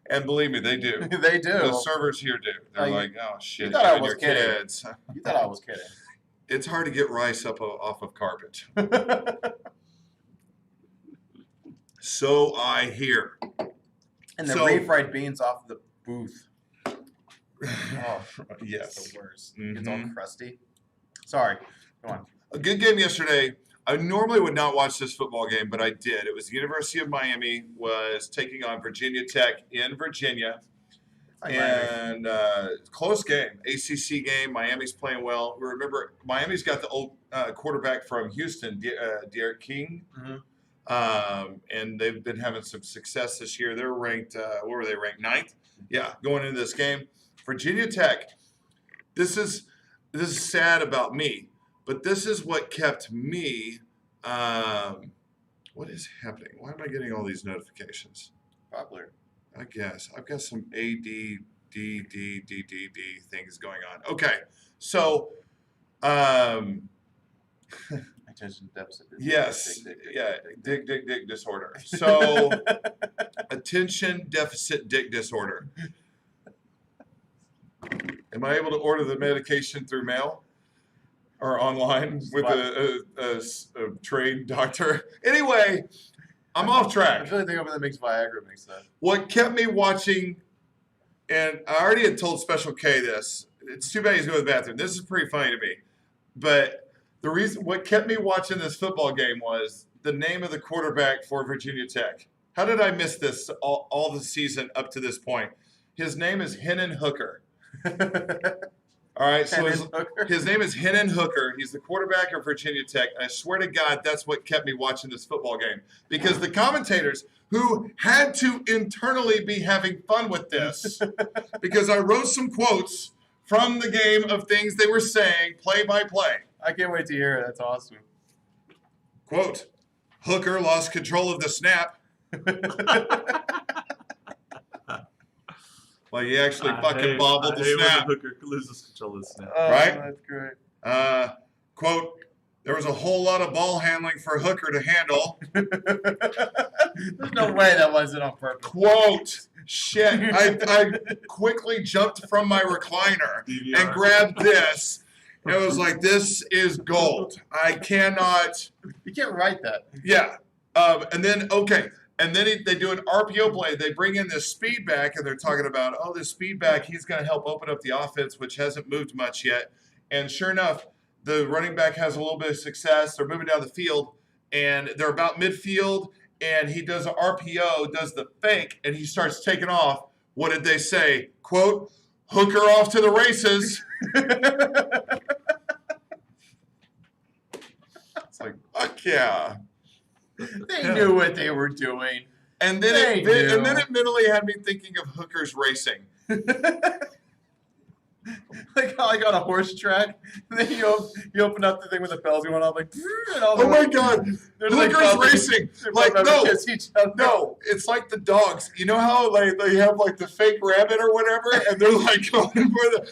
And believe me, they do. They do. The servers here do. They're Oh, you- like, oh shit, you thought I and was your kidding. kids. You thought I was kidding. It's hard to get rice up off of carpet. So I hear. And the So- refried beans off the booth. Oh, Yes. it's the worst. It's all Mhm. crusty. Sorry. Go on. A good game yesterday. I normally would not watch this football game, but I did. It was the University of Miami was taking on Virginia Tech in Virginia. And close game, ACC game. Miami's playing well. Remember, Miami's got the old quarterback from Houston, Derek King. And they've been having some success this year. They're ranked, what were they, ranked 9th? Yeah, going into this game. Virginia Tech, this is sad about me, but this is what kept me, what is happening? Why am I getting all these notifications? Popular. I guess I've got some ADDDDD things going on. Okay, so Attention deficit. yes, Dick. dick disorder. So attention deficit dick disorder. Am I able to order the medication through mail or online with a trained doctor? Anyway. I'm off I track. feel like the that makes Viagra make sense. What kept me watching, and I already had told Special K this. It's too bad he's going to the bathroom. This is pretty funny to me. But the reason what kept me watching this football game was the name of the quarterback for Virginia Tech. How did I miss this all the season up to this point? His name is Hennon Hooker. All right, so his name is Hennon Hooker. He's the quarterback of Virginia Tech. And I swear to God, that's what kept me watching this football game. Because the commentators, who had to internally be having fun with this, because I wrote some quotes from the game of things they were saying, play by play. I can't wait to hear it. That's awesome. Quote, Hooker lost control of the snap. Like he actually fucking bobbled the snap. Hooker loses control of the snap. Oh, Right? That's great. Quote, There was a whole lot of ball handling for Hooker to handle. There's no way that wasn't on purpose. Quote, shit. I quickly jumped from my recliner and grabbed this. It was like, this is gold. I cannot. You can't write that. Yeah. And then they do an RPO play. They bring in this speed back, and they're talking about, this speed back, he's going to help open up the offense, which hasn't moved much yet. And sure enough, the running back has a little bit of success. They're moving down the field, and they're about midfield, and he does an RPO, does the fake, and he starts taking off. What did they say? Quote, Hooker off to the races. It's like, fuck yeah. They knew what they were doing. And then it mentally had me thinking of Hookers racing. Like on a horse track, and then you open up the thing with the bells going off, like, and all Oh my God, Hookers racing! Like no, it's like the dogs. You know how like they have like the fake rabbit or whatever, and they're like going for the.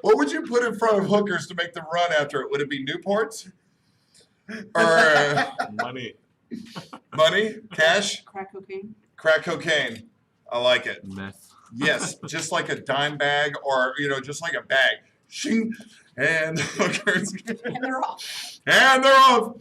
What would you put in front of Hookers to make them run after it? Would it be Newports? Or money, cash, crack cocaine. I like it. Meth. Yes, just like a dime bag, or just like a bag. Shing, and Hookers. And they're off. And they're off.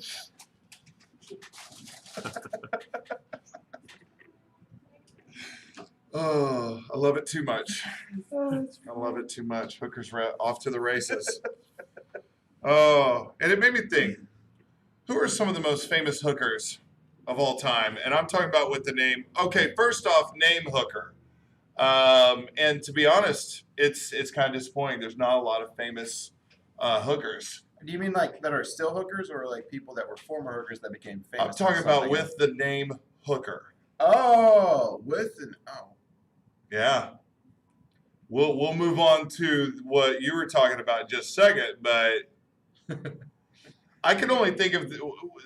Oh, I love it too much. I love it too much. Hookers off to the races. Oh, and it made me think, who are some of the most famous hookers of all time? And I'm talking about with the name. Okay, first off, name Hooker. And to be honest, it's kind of disappointing. There's not a lot of famous hookers. Do you mean like that are still hookers, or like people that were former hookers that became famous? I'm talking about with the name Hooker. Oh, Yeah. We'll move on to what you were talking about in just a second, but I can only think of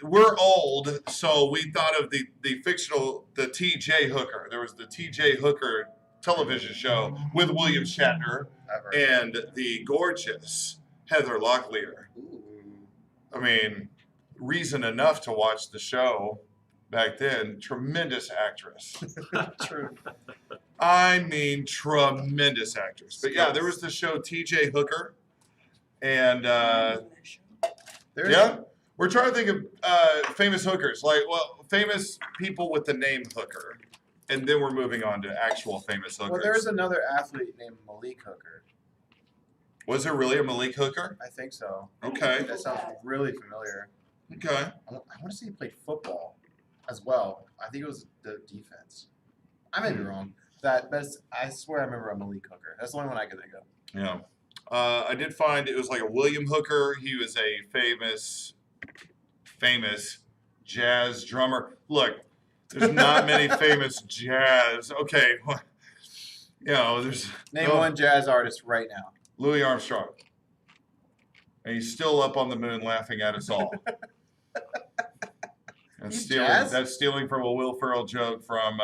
we're old, so we thought of the fictional T.J. Hooker. There was the T.J. Hooker television show with William Shatner and the gorgeous Heather Locklear. I mean, reason enough to watch the show back then. Tremendous actress. True. I mean, tremendous actress. But yeah, there was the show T.J. Hooker, and we're trying to think of famous hookers, famous people with the name Hooker, and then we're moving on to actual famous hookers. Well, there's another athlete named Malik Hooker. Was there really a Malik Hooker? I think so. Okay. That sounds really familiar. Okay. I want to say he played football as well. I think it was the defense. I may be wrong. I swear I remember a Malik Hooker. That's the only one I can think of. Yeah. I did find it was like a William Hooker. He was a famous jazz drummer. Look, there's not many famous jazz. Okay. There's Name one jazz artist right now. Louis Armstrong. And he's still up on the moon laughing at us all. That's stealing from a Will Ferrell joke from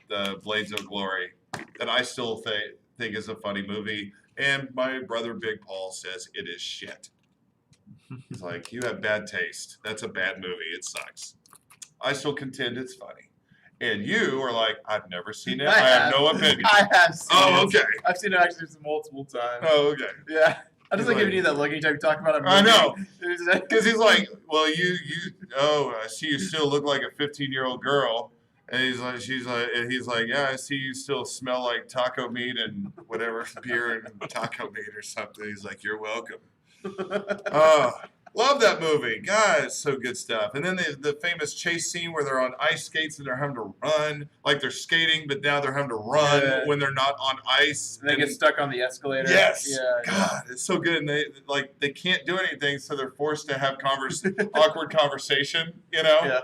the Blades of Glory that I still think is a funny movie. And my brother Big Paul says it is shit. He's like, you have bad taste. That's a bad movie. It sucks. I still contend it's funny. And you are like, I've never seen it. I have no opinion. I have seen it. Oh, okay. I've seen it actually multiple times. Oh, okay. Yeah. I just like giving you that look anytime you talk about it. I know. Because he's like, well, I see you still look like a 15-year-old girl. And he's like, yeah, I see you still smell like taco meat and whatever, beer and taco meat or something. He's like, you're welcome. Love that movie. God, it's so good stuff. And then the famous chase scene where they're on ice skates and they're having to run. Like they're skating, but now they're having to run when they're not on ice. And they get stuck on the escalator. Yes. Yeah. God, it's so good. And they can't do anything, so they're forced to have awkward conversation, Yeah.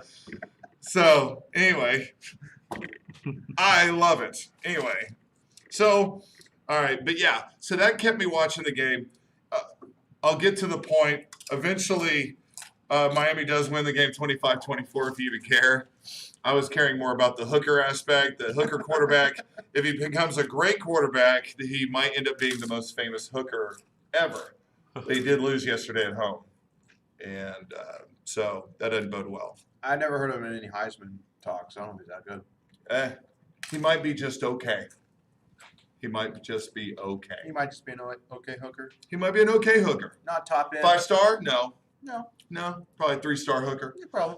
So, anyway, I love it. Anyway, so, all right. But, yeah, so that kept me watching the game. I'll get to the point. Eventually, Miami does win the game 25-24 if you even care. I was caring more about the hooker aspect, the hooker quarterback. If he becomes a great quarterback, he might end up being the most famous hooker ever. They did lose yesterday at home, and so that doesn't bode well. I never heard of him in any Heisman talk, so I don't think he's that good. He might be just okay. He might just be okay. He might just be an okay hooker. He might be an okay hooker. Not top end. 5-star? No. No, Probably 3-star hooker. yeah, probably.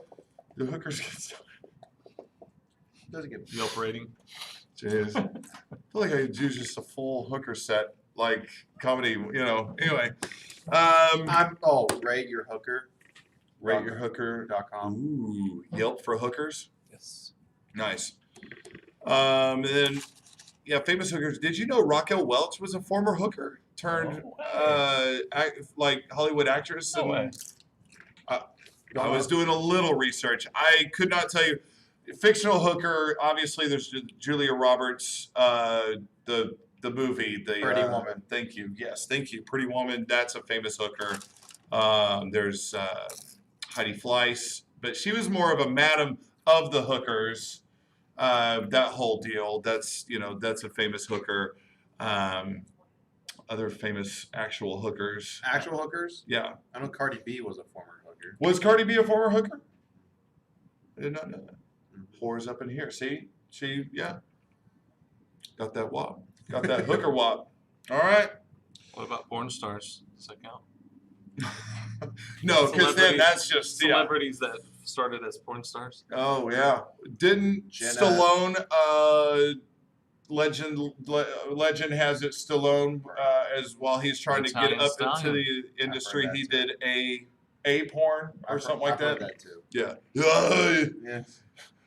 The hookers get Doesn't get. Yelp rating. Jeez. I feel like I do just a full hooker set, like comedy, Anyway. Rate your hooker. RateYourHooker.com. Ooh, Yelp for hookers? Yes. Nice. And then, famous hookers. Did you know Raquel Welch was a former hooker turned like Hollywood actress? No way. I was doing a little research. I could not tell you. Fictional hooker. Obviously, there's Julia Roberts. The movie, the Pretty Woman. Thank you. Yes, thank you. Pretty Woman. That's a famous hooker. There's Heidi Fleiss, but she was more of a madam of the hookers. That whole deal. That's a famous hooker. Other famous actual hookers. Actual hookers? Yeah. I know Cardi B was a former hooker. Was Cardi B a former hooker? I did not know that. Whores up in here. See? She, got that wop. Got that hooker wop. All right. What about porn stars? Does that count? No, because then that's just celebrities that started as porn stars. Oh yeah. Didn't Jenna. Stallone? Legend has it. Stallone, as while he's trying to get Italian up Stallion. into the industry, that he too. did a porn or something like I've heard that. too. Yeah. Yeah.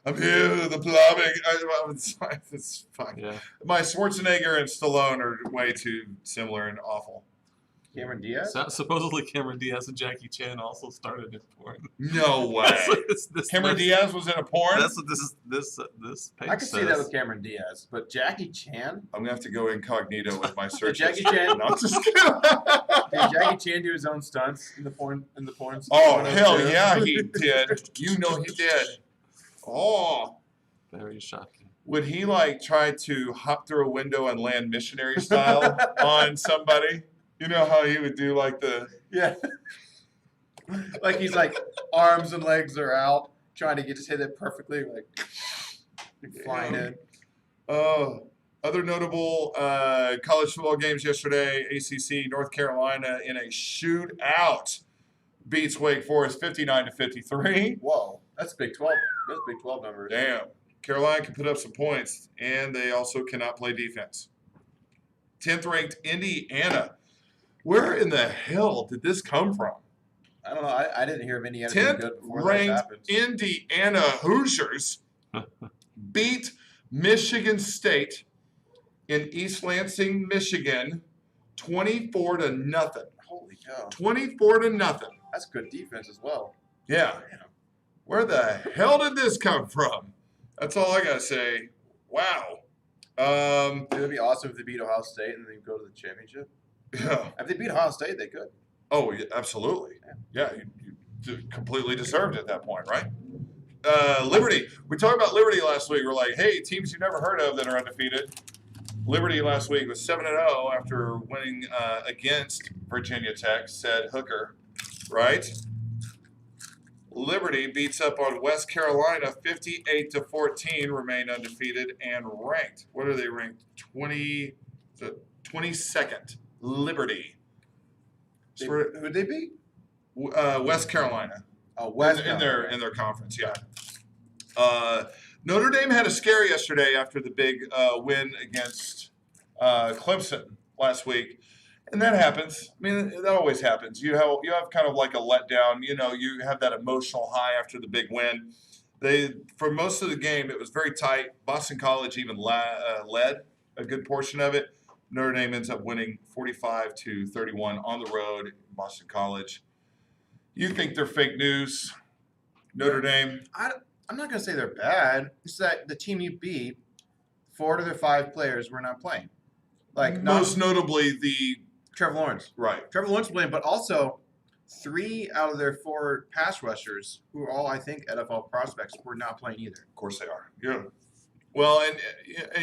I'm here with the plumbing. It's fine. Yeah. My Schwarzenegger and Stallone are way too similar and awful. Cameron Diaz? Supposedly Cameron Diaz and Jackie Chan also started in porn. No way. That's what this Cameron Diaz was in a porn? That's what this page I can says. see that with Cameron Diaz, but Jackie Chan? I'm going to have to go incognito with my search. Jackie history. Chan? No, I'm just kidding. Did Jackie Chan do his own stunts in the porn? Oh, hell yeah, he did. You know he did. Oh. Very shocking. Would he try to hop through a window and land missionary style on somebody? You know how he would do Yeah. Like he's arms and legs are out, trying to just hit it perfectly, flying in. Other notable college football games yesterday. ACC, North Carolina in a shootout beats Wake Forest 59-53. Whoa, that's Big 12. That's Big 12 numbers. Damn. Carolina can put up some points, and they also cannot play defense. 10th ranked Indiana. Where in the hell did this come from? I don't know. I didn't hear of Indiana being 10th good before this ranked happened. Indiana Hoosiers beat Michigan State in East Lansing, Michigan, 24-0. Holy cow. 24-0. That's good defense as well. Yeah. Where the hell did this come from? That's all I gotta say. Wow. It would be awesome if they beat Ohio State and then go to the championship. Yeah. If they beat Ohio State, they could. Oh, yeah, absolutely. Yeah, you completely deserved it at that point, right? Liberty. We talked about Liberty last week. We're like, hey, teams you never heard of that are undefeated. Liberty last week was 7-0 after winning against Virginia Tech, said Hooker, right? Liberty beats up on West Carolina 58-14, remain undefeated and ranked. What are they ranked? 22nd. Liberty. Who'd they beat? West Carolina. Oh, West in their conference, yeah. Notre Dame had a scare yesterday after the big win against Clemson last week, and that happens. I mean, that always happens. You have kind of like a letdown. You have that emotional high after the big win. For most of the game, it was very tight. Boston College even led a good portion of it. Notre Dame ends up winning 45-31 on the road. Boston College. You think they're fake news, Notre Dame? I'm not going to say they're bad. It's that the team you beat, 4 of their 5 players were not playing. Most notably the Trevor Lawrence. Right. Trevor Lawrence playing, but also 3 out of their 4 pass rushers, who are all, I think, NFL prospects, were not playing either. Of course they are. Yeah. Well, and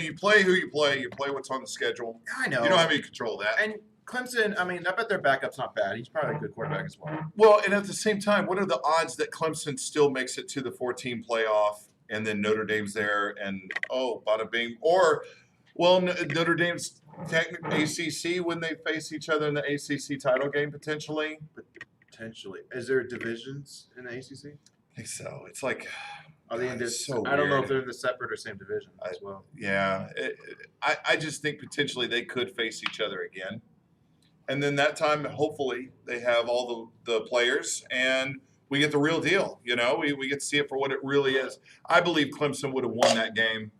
you play who you play. You play what's on the schedule. I know. You don't have any control of that. And Clemson, I mean, I bet their backup's not bad. He's probably a good quarterback as well. Well, and at the same time, what are the odds that Clemson still makes it to the 14 playoff and then Notre Dame's there and, bada bing. Or, well, Notre Dame's technically ACC when they face each other in the ACC title game potentially. Potentially. Is there divisions in the ACC? I think so. It's like, Are they in it's this? so I don't know weird. if they're in the separate or same division as well. Yeah. I just think potentially they could face each other again. And then that time, hopefully, they have all the players and we get the real deal. You know, we get to see it for what it really is. I believe Clemson would have won that game.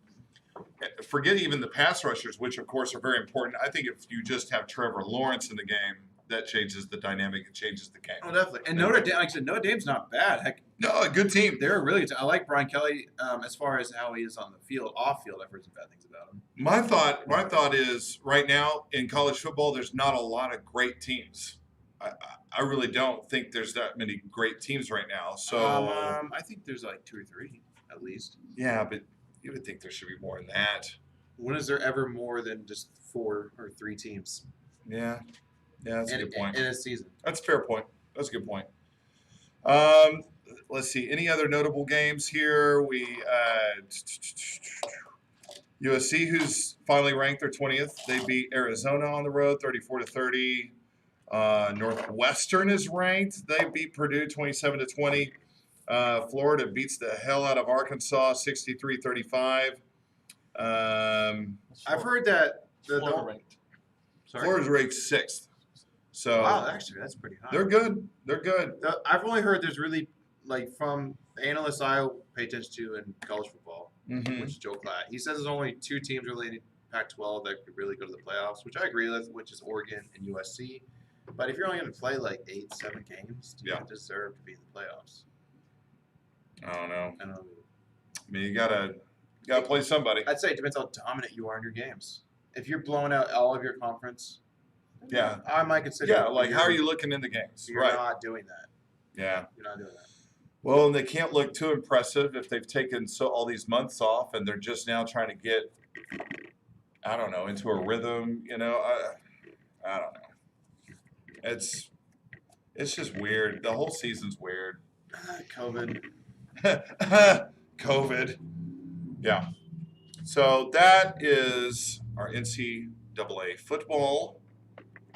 Forget even the pass rushers, which, of course, are very important. I think if you just have Trevor Lawrence in the game, that changes the dynamic. It changes the game. Oh, definitely. And Notre Dame, like I said, Notre Dame's not bad. Heck, No, a good team. they're a really good team. I like Brian Kelly as far as how he is on the field. Off field, I've heard some bad things about him. My thought is right now in college football, there's not a lot of great teams. I really don't think there's that many great teams right now. So I think there's like 2 or 3 at least. yeah, but you would think there should be more than that. When is there ever more than just 4 or 3 teams Yeah, that's a good point. in a season? That's a fair point. That's a good point. Let's see. Any other notable games here? USC, who's finally ranked their 20th. They beat Arizona on the road, 34-30. Northwestern is ranked. They beat Purdue 27-20. Florida beats the hell out of Arkansas, 63-35. I've heard that Florida ranked. Florida's ranked 6th. So Wow, actually, that's pretty high. they're good. They're good. I've only heard there's really, like, from analysts I pay attention to in college football, Mm-hmm. which is Joe Klatt. He says there's only 2 teams really in Pac-12 that could really go to the playoffs, which I agree with, which is Oregon and USC. But if you're only going to play like 8, 7 games, do you deserve to be in the playoffs? I don't know. I don't know. I mean, you gotta play somebody. I'd say it depends how dominant you are in your games. If you're blowing out all of your conference, Yeah. I might consider. Yeah, like how are you looking in the games? You're Right. not doing that. Yeah. You're not doing that. Well, and they can't look too impressive if they've taken all these months off and they're just now trying to get, I don't know, into a rhythm. You know, I don't know. It's just weird. The whole season's weird. COVID. COVID. Yeah. So that is our NCAA football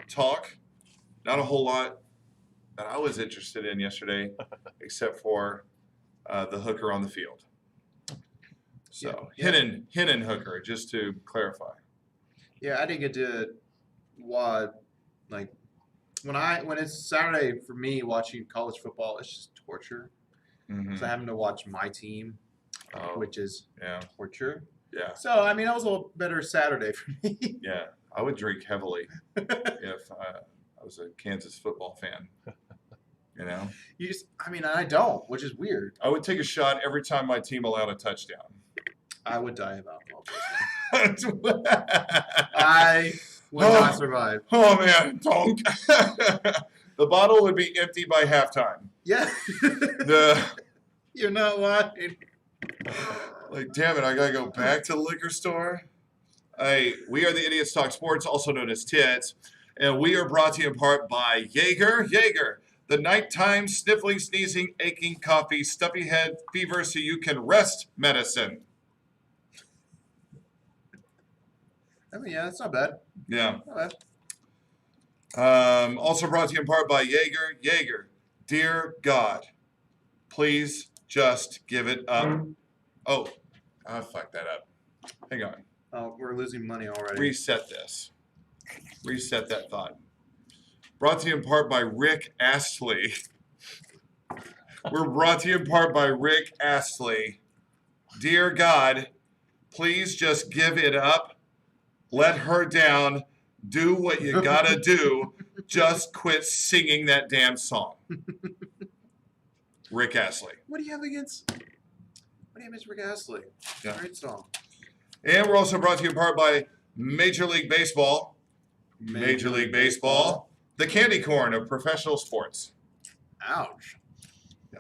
talk. Not a whole lot that I was interested in yesterday, except for the hooker on the field. So hidden hooker, just to clarify. Yeah, I didn't get to watch, like, when it's Saturday for me watching college football, it's just torture. Mm-hmm. So having to watch my team, which is Yeah. torture. Yeah. So I mean, that was a little better Saturday for me. Yeah. I would drink heavily if I was a Kansas football fan. You know? I don't, which is weird. I would take a shot every time my team allowed a touchdown. I would die of alcohol poisoning. I would not survive. Oh man, donk. The bottle would be empty by halftime. Yeah. You're not lying. Like, damn it, I gotta go back to the liquor store. We are the Idiots Talk Sports, also known as Tits, and we are brought to you in part by Jaeger, the nighttime sniffling, sneezing, aching, coffee, stuffy head, fever, so you can rest medicine. I mean, yeah, that's not bad. Yeah. Not bad. Also brought to you in part by Jaeger, dear God, please just give it up. Oh, I fucked that up. Hang on. Oh, we're losing money already. Reset this. Reset that thought. Brought to you in part by Rick Astley. We're brought to you in part by Rick Astley. Dear God, please just give it up. Let her down. Do what you gotta do. Just quit singing that damn song. Rick Astley. What do you have against Rick Astley? Yeah. Great song. And we're also brought to you in part by Major League Baseball. Major League Baseball, the candy corn of professional sports. Ouch. Yeah.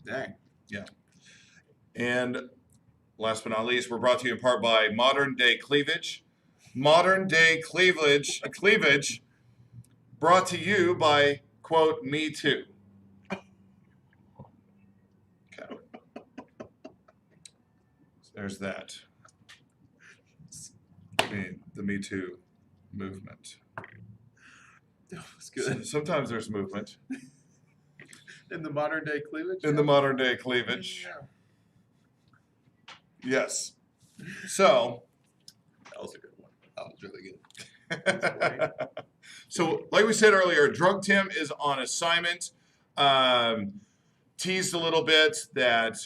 Dang. Yeah. And last but not least, we're brought to you in part by Modern Day Cleavage. Modern Day Cleavage brought to you by, quote, Me Too. Okay. There's that. The Me Too movement. It's good. Sometimes there's movement. In the modern day cleavage? In the modern day cleavage. Yes. So. That was a good one. That was really good. So, like we said earlier, Drunk Tim is on assignment. Teased a little bit that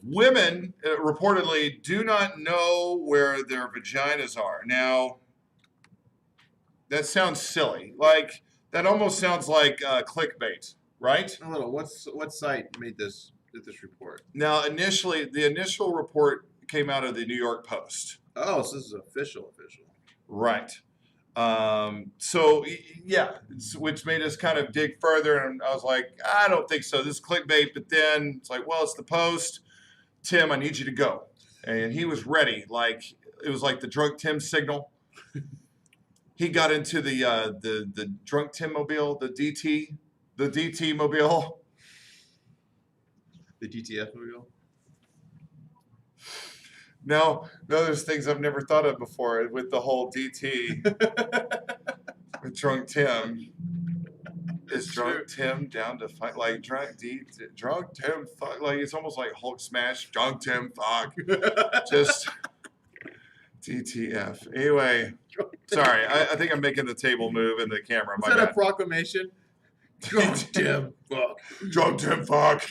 women reportedly do not know where their vaginas are. Now, that sounds silly. Like, that almost sounds like clickbait, right? A little. What site did this report? Now, the initial report came out of the New York Post. Oh, so this is official. Right. So yeah, which made us kind of dig further, and I was like, I don't think so. This is clickbait. But then it's like, well, it's the Post. Tim, I need you to go, and he was ready. Like it was like the Drunk Tim signal. He got into the Drunk Tim mobile, the DT mobile, The DTF mobile. No, there's things I've never thought of before with the whole DT with Drunk Tim. Is Drunk Tim down to fight? Like Drunk Tim fuck? Like it's almost like Hulk smash. Drunk Tim fuck. Just DTF. Anyway, sorry. I think I'm making the table move in the camera. Is that a proclamation? Drunk Tim fuck. Drunk Tim fuck.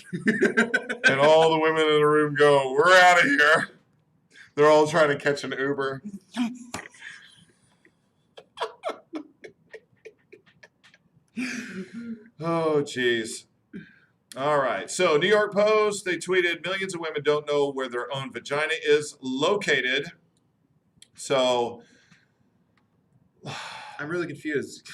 And all the women in the room go, we're out of here. They're all trying to catch an Uber. Oh, geez. All right. So, New York Post, they tweeted, millions of women don't know where their own vagina is located. So, I'm really confused.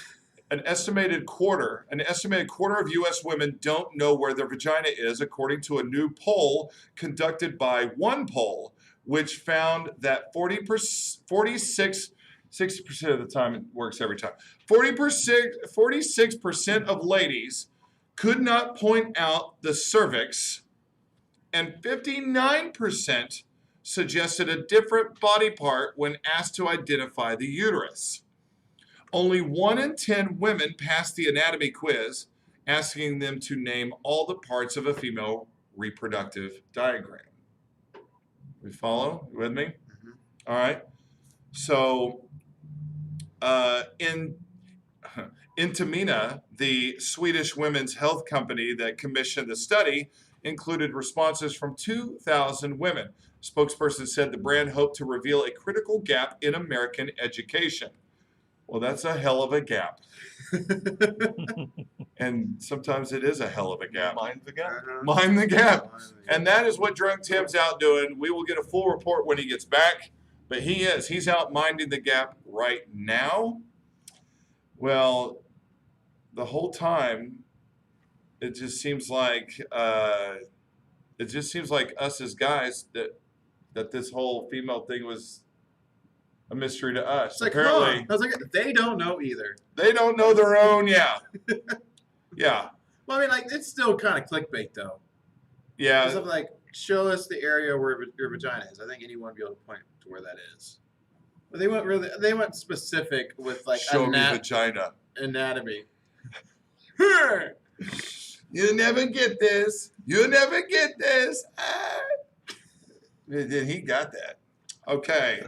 An estimated quarter of U.S. women don't know where their vagina is, according to a new poll conducted by One Poll, which found that 60% of the time, it works every time, 46% of ladies could not point out the cervix, and 59% suggested a different body part when asked to identify the uterus. Only 1 in 10 women passed the anatomy quiz, asking them to name all the parts of a female reproductive diagram. We follow? You with me? Mm-hmm. All right. So, in Intimina, the Swedish women's health company that commissioned the study, included responses from 2,000 women. Spokesperson said the brand hoped to reveal a critical gap in American education. Well, that's a hell of a gap. And sometimes it is a hell of a gap. Mind the gap. Mind the gap. And that is what Drunk Tim's out doing. We will get a full report when he gets back. But he's out minding the gap right now. Well, the whole time, it just seems like us as guys that this whole female thing was a mystery to us. It's like, apparently, I was like, they don't know either. they don't know their own. Yeah, yeah, Well, I mean, like, it's still kind of clickbait, though. yeah. Something like, show us the area where your vagina is. I think anyone would be able to point to where that is. But they went specific with like Show me vagina. anatomy. You'll never get this. You'll never get this. Ah. Then he got that. Okay.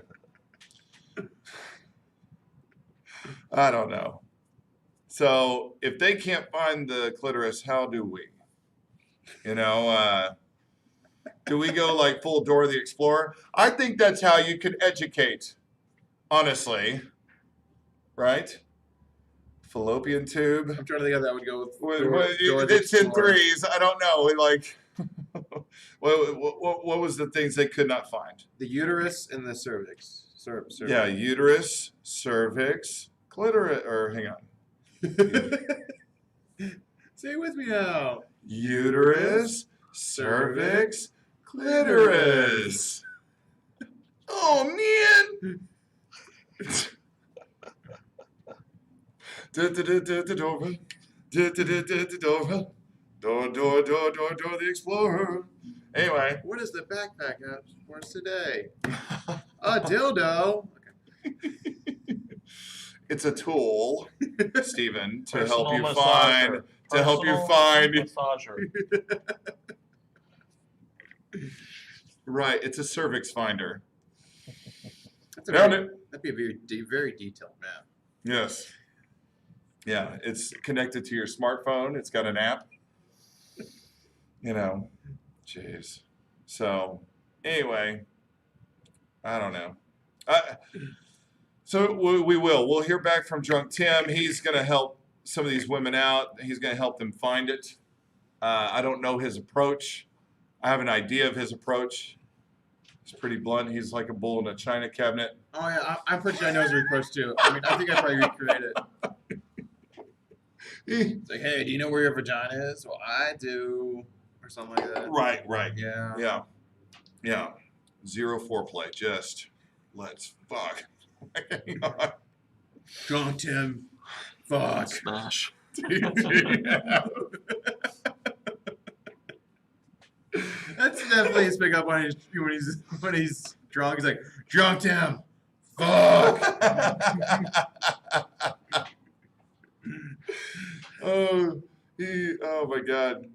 I don't know. So if they can't find the clitoris, how do we? You know, do we go like full Dora the Explorer? I think that's how you could educate, honestly. Right? Fallopian tube. I'm trying to think how that would go with. It's in threes. I don't know. Like, what was the things they could not find? The uterus and the cervix. Cervix. Yeah, uterus, cervix, clitoris. Or hang on. Say it with me now. Uterus, cervix, clitoris. Oh man! Dora. Dora the Explorer. Anyway. What is the backpack have for us today? A dildo. It's a tool, Stephen, to Personal help you massager. find. Massager. Right, it's a cervix finder. That'd Found be a very detailed map. Yes. Yeah, it's connected to your smartphone. It's got an app. You know, jeez. So, anyway, I don't know. So we will. We'll hear back from Drunk Tim. He's going to help some of these women out. He's going to help them find it. I don't know his approach. I have an idea of his approach. He's pretty blunt. He's like a bull in a china cabinet. Oh yeah, I'm pretty sure I know his approach too. I mean, I think I probably recreate it. It's like, hey, do you know where your vagina is? Well, I do, or something like that. Right. Yeah. Yeah. Zero foreplay. Just let's fuck. Drunk Tim. Fuck. Smash. That's definitely his pickup when he's drunk. He's like, Drunk Tim. Fuck. Oh my God.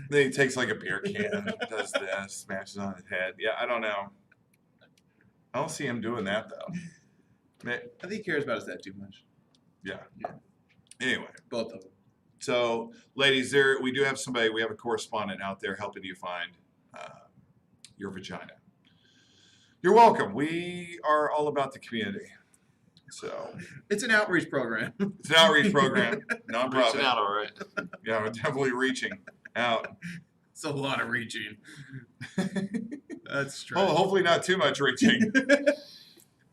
Then he takes like a beer can, does this, smashes on his head. Yeah, I don't know. I don't see him doing that though. I think he cares about his dad too much. Yeah. Anyway, Both of them. so ladies, we do have somebody. We have a correspondent out there helping you find your vagina. You're welcome. We are all about the community. So It's an outreach program. it's an outreach program, Reaching nonprofit. out, all right. Yeah, we're definitely reaching out. It's a lot of reaching. That's Oh, true. hopefully not too much reaching.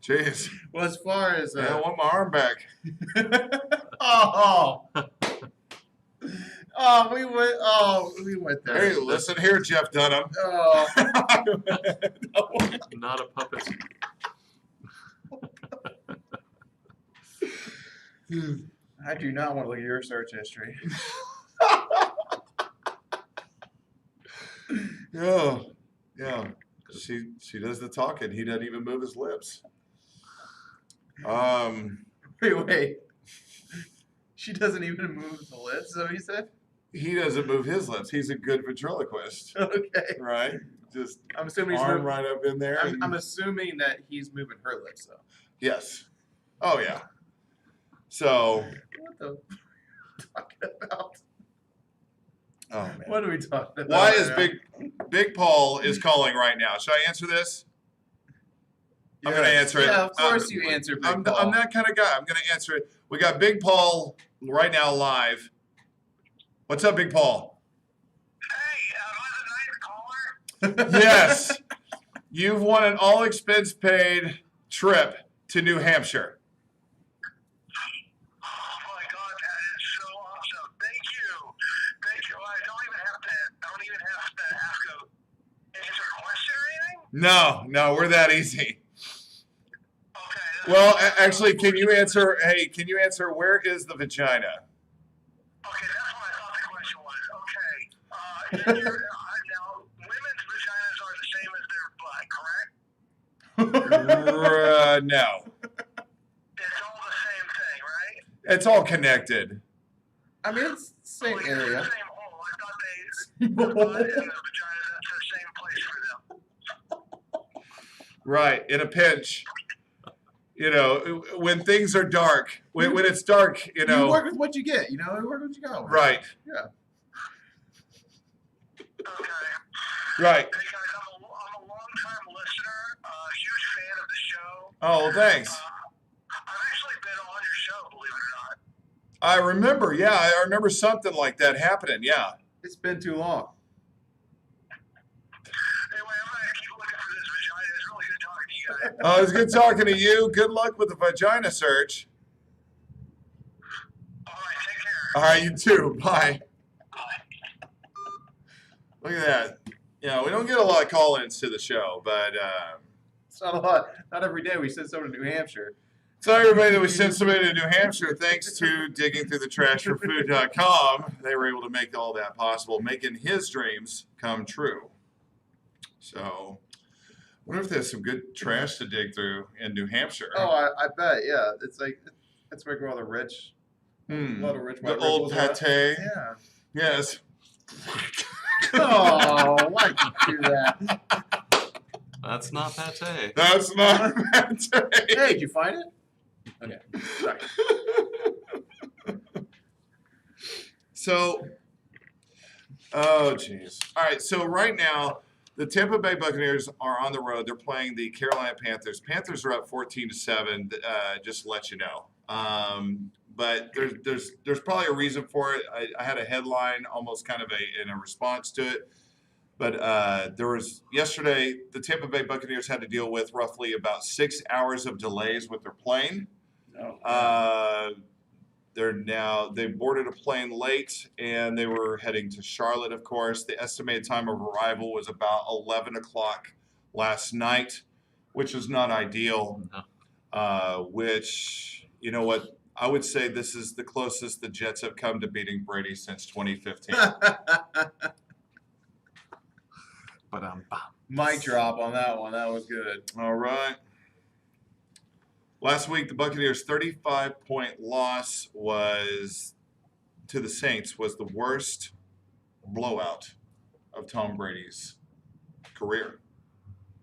Jeez. Well, as far as I want my arm back. we went there. Hey, listen here, Jeff Dunham. Oh. Not a puppet. I do not want to look at your search history. Yeah. She does the talking. He doesn't even move his lips. Wait. She doesn't even move the lips, so he said? He doesn't move his lips. He's a good ventriloquist, Okay. right? Just I'm assuming he's arm moving. right up in there. I'm assuming that he's moving her lips, though. Yes. Oh yeah. So. What the talking about? Oh man. What are we talking about? Why is right Big Paul is calling right now? Should I answer this? I'm going to answer it. Yeah, of course you answer Big I'm Paul. that kind of guy. I'm going to answer it. We got Big Paul right now live. What's up, Big Paul? Hey, am I the ninth caller? Yes. You've won an all expense paid trip to New Hampshire. Oh my God, that is so awesome! Thank you. I don't even have to answer a question or anything. No, we're that easy. Okay. Well, actually, can you answer where is the vagina? Okay, that's what I thought the question was. Okay. Now, women's vaginas are the same as their butt, correct? No. It's all the same thing, right? It's all connected. I mean, it's the same It's area. the same hole. I thought the butt and the vagina, that's the same place for them. Right, in a pinch. You know, when things are dark, when it's dark, you You work know. with what you get, you work with what you go. Right, Yeah. Okay. right. Hey guys, I'm a long-time listener, huge fan of the show. Oh, thanks. I've actually been on your show, believe it or not. I remember, yeah, I remember something like that happening, yeah. It's been too long. Anyway, I'm gonna keep looking for this vagina. It's really good talking to you guys. Oh, it's good talking to you. Good luck with the vagina search. All right, take care. All right, you too. Bye. Bye. Look at that. You know, we don't get a lot of call-ins to the show, but It's not a lot. Not every day we send someone to New Hampshire. Sorry, everybody, that we sent somebody to New Hampshire. Thanks to diggingthroughthetrashforfood.com, they were able to make all that possible, making his dreams come true. So, I wonder if there's some good trash to dig through in New Hampshire. Oh, I bet. Yeah, it's like that's where all the rich, a lot of rich The white old ripples are. pate. Yeah. Yes. Oh, why'd you do that? That's not pate. That's not pate. Hey, did you find it? Okay. Sorry. So, oh jeez. All right. So right now, the Tampa Bay Buccaneers are on the road. They're playing the Carolina Panthers. Panthers are up 14-7. Just to let you know. But there's probably a reason for it. I had a headline, almost kind of in a response to it. But there was yesterday, the Tampa Bay Buccaneers had to deal with roughly about 6 hours of delays with their plane. They boarded a plane late and they were heading to Charlotte, of course. The estimated time of arrival was about 11 o'clock last night, which is not ideal. Which, you know what, I would say this is the closest the Jets have come to beating Brady since 2015. But Mic drop on that one. That was good. All right. Last week, the Buccaneers' 35-point loss was to the Saints was the worst blowout of Tom Brady's career.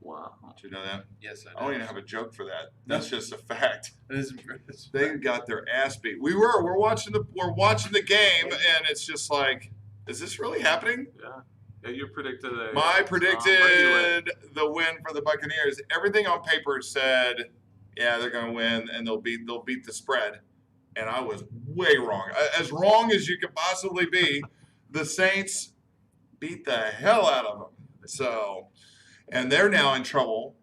wow. Did you know that? Yes, I don't even have a joke for that. That's just a fact. It's They got their ass beat. We're watching the game, and it's just like, is this really happening? Yeah. Yeah, you predicted a. I Brady win. predicted the win for the Buccaneers. Everything on paper said, yeah, they're going to win and they'll beat the spread. And I was way wrong. As wrong as you could possibly be. The Saints beat the hell out of them. So, and they're now in trouble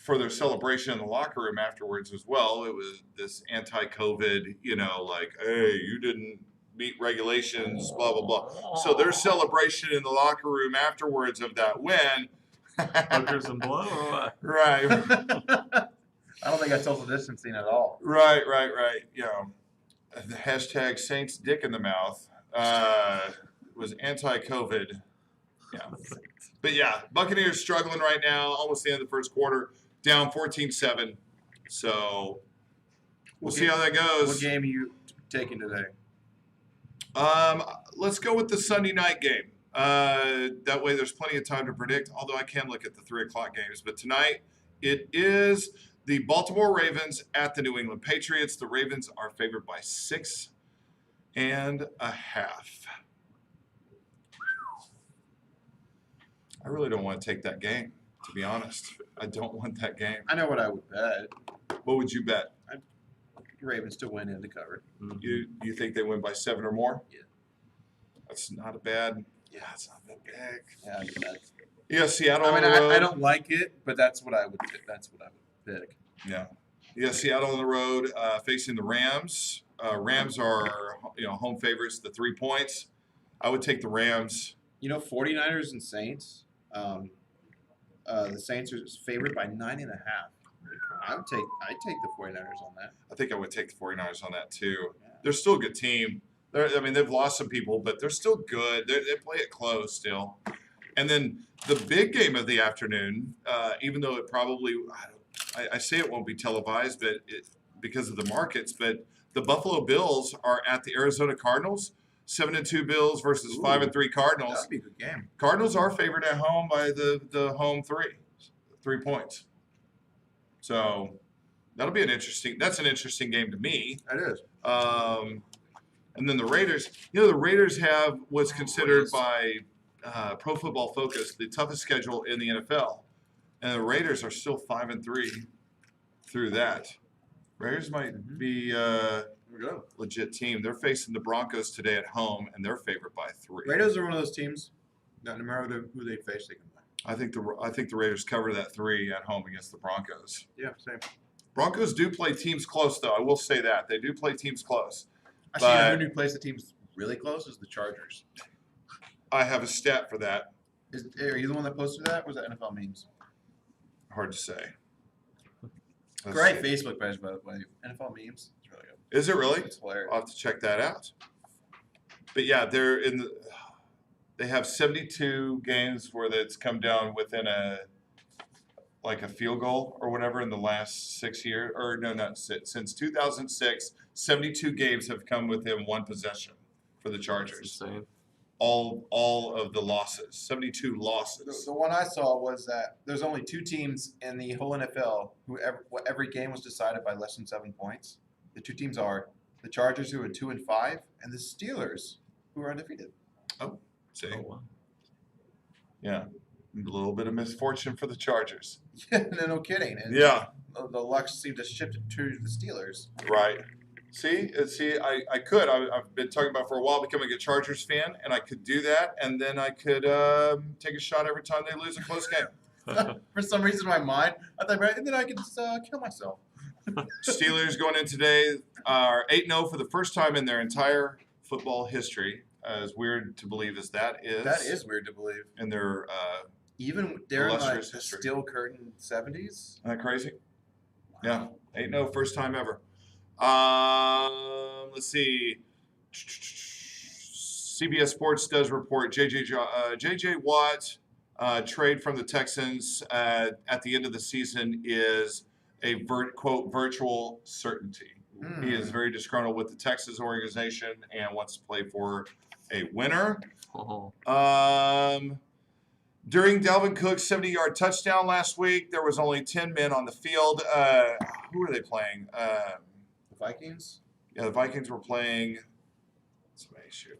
for their celebration in the locker room afterwards as well. It was this anti-COVID, like, hey, you didn't meet regulations, blah, blah, blah. So their celebration in the locker room afterwards of that win. Hookers and blow or what? Right. I don't think that's social distancing at all. Right. The hashtag Saints Dick in the Mouth was anti-COVID. Yeah. But yeah, Buccaneers struggling right now, almost the end of the first quarter, down 14-7. So we'll see how that goes. What game are you taking today? Let's go with the Sunday night game. That way there's plenty of time to predict, although I can look at the 3 o'clock games. But tonight it is the Baltimore Ravens at the New England Patriots. The Ravens are favored by 6.5. I really don't want to take that game, to be honest. I don't want that game. I know what I would bet. What would you bet? Ravens to win and to cover. You think they win by 7 or more? Yeah. That's not a bad. Yeah, it's not that big. Yeah, that's, Yeah, Seattle. I mean, on the road. I don't like it, but that's what I would. That's what I would pick. Yeah. Yeah, Seattle on the road facing the Rams. Rams are home favorites, the 3 points. I would take the Rams. 49ers and Saints. The Saints are favored by 9.5. I'd take the 49ers on that. I think I would take the 49ers on that too. Yeah. They're still a good team. They've lost some people, but they're still good. They play it close still. And then the big game of the afternoon, even though it probably, I say it won't be televised, but because of the markets, but the Buffalo Bills are at the Arizona Cardinals. 7-2 Bills versus 5-3 Cardinals. That'd be a good game. Cardinals are favored at home by the home 3 points. So that'll be an interesting game to me. That is. And then the Raiders, the Raiders have what's considered by Pro Football Focus the toughest schedule in the NFL. And the Raiders are still 5-3 through that. Raiders might be legit team. They're facing the Broncos today at home, and they're favored by 3. Raiders are one of those teams that no matter who they face, they can win. I think the Raiders cover that 3 at home against the Broncos. Yeah, same. Broncos do play teams close, though. I will say that. They do play teams close. I see who plays the teams really close is the Chargers. I have a stat for that. Are you the one that posted that? Or was that NFL memes? Hard to say. Great Facebook page, by the way. NFL memes. It's really good. Is it really? It's hilarious. I'll have to check that out. But yeah, they have 72 games where it's come down within a field goal or whatever in the last 6 years, or no, not since 2006. 72 games have come within one possession for the That's Chargers. insane. All of the losses, 72 losses. The one I saw was that there's only 2 teams in the whole NFL who every game was decided by less than 7 points. The 2 teams are the Chargers, who are 2-5, and the Steelers, who are undefeated. See, Oh, wow. yeah, a little bit of misfortune for the Chargers. No kidding. And Yeah, the luck seemed to shift to the Steelers. right. See, I've been talking about for a while becoming a Chargers fan, and I could do that, and then I could take a shot every time they lose a close game. For some reason in my mind, I thought, and then I could just kill myself. Steelers going in today are 8-0 for the first time in their entire football history. As weird to believe as that is. That is weird to believe. In their Even during like illustrious the history. Steel Curtain 70s. Isn't that crazy? Yeah, 8-0, first time ever. Let's see. CBS Sports does report J.J. Watt trade from the Texans at the end of the season is a quote virtual certainty. He is very disgruntled with the Texas organization and wants to play for a winner. Oh. During Dalvin Cook's 70-yard touchdown last week, there was only 10 men on the field. Who were they playing? The Vikings? Yeah, the Vikings were playing. Somebody shoot.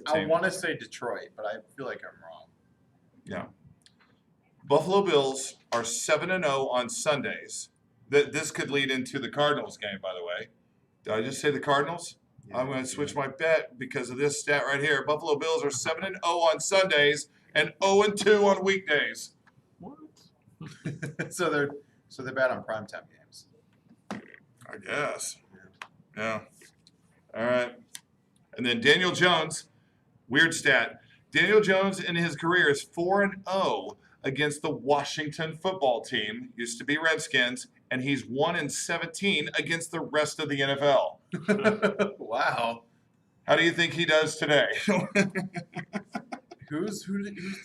I want to say Detroit, but I feel like I'm wrong. Yeah. Buffalo Bills are 7-0 on Sundays. This could lead into the Cardinals game, by the way. Did I just say the Cardinals? Yeah, I'm going to switch my bet because of this stat right here. Buffalo Bills are 7-0 on Sundays and 0-2 on weekdays. What? so they're bad on primetime games. I guess. Yeah. All right. And then Daniel Jones, weird stat. Daniel Jones in his career is 4-0 against the Washington football team, used to be Redskins, and he's 1-17 against the rest of the NFL. Wow. How do you think he does today? Who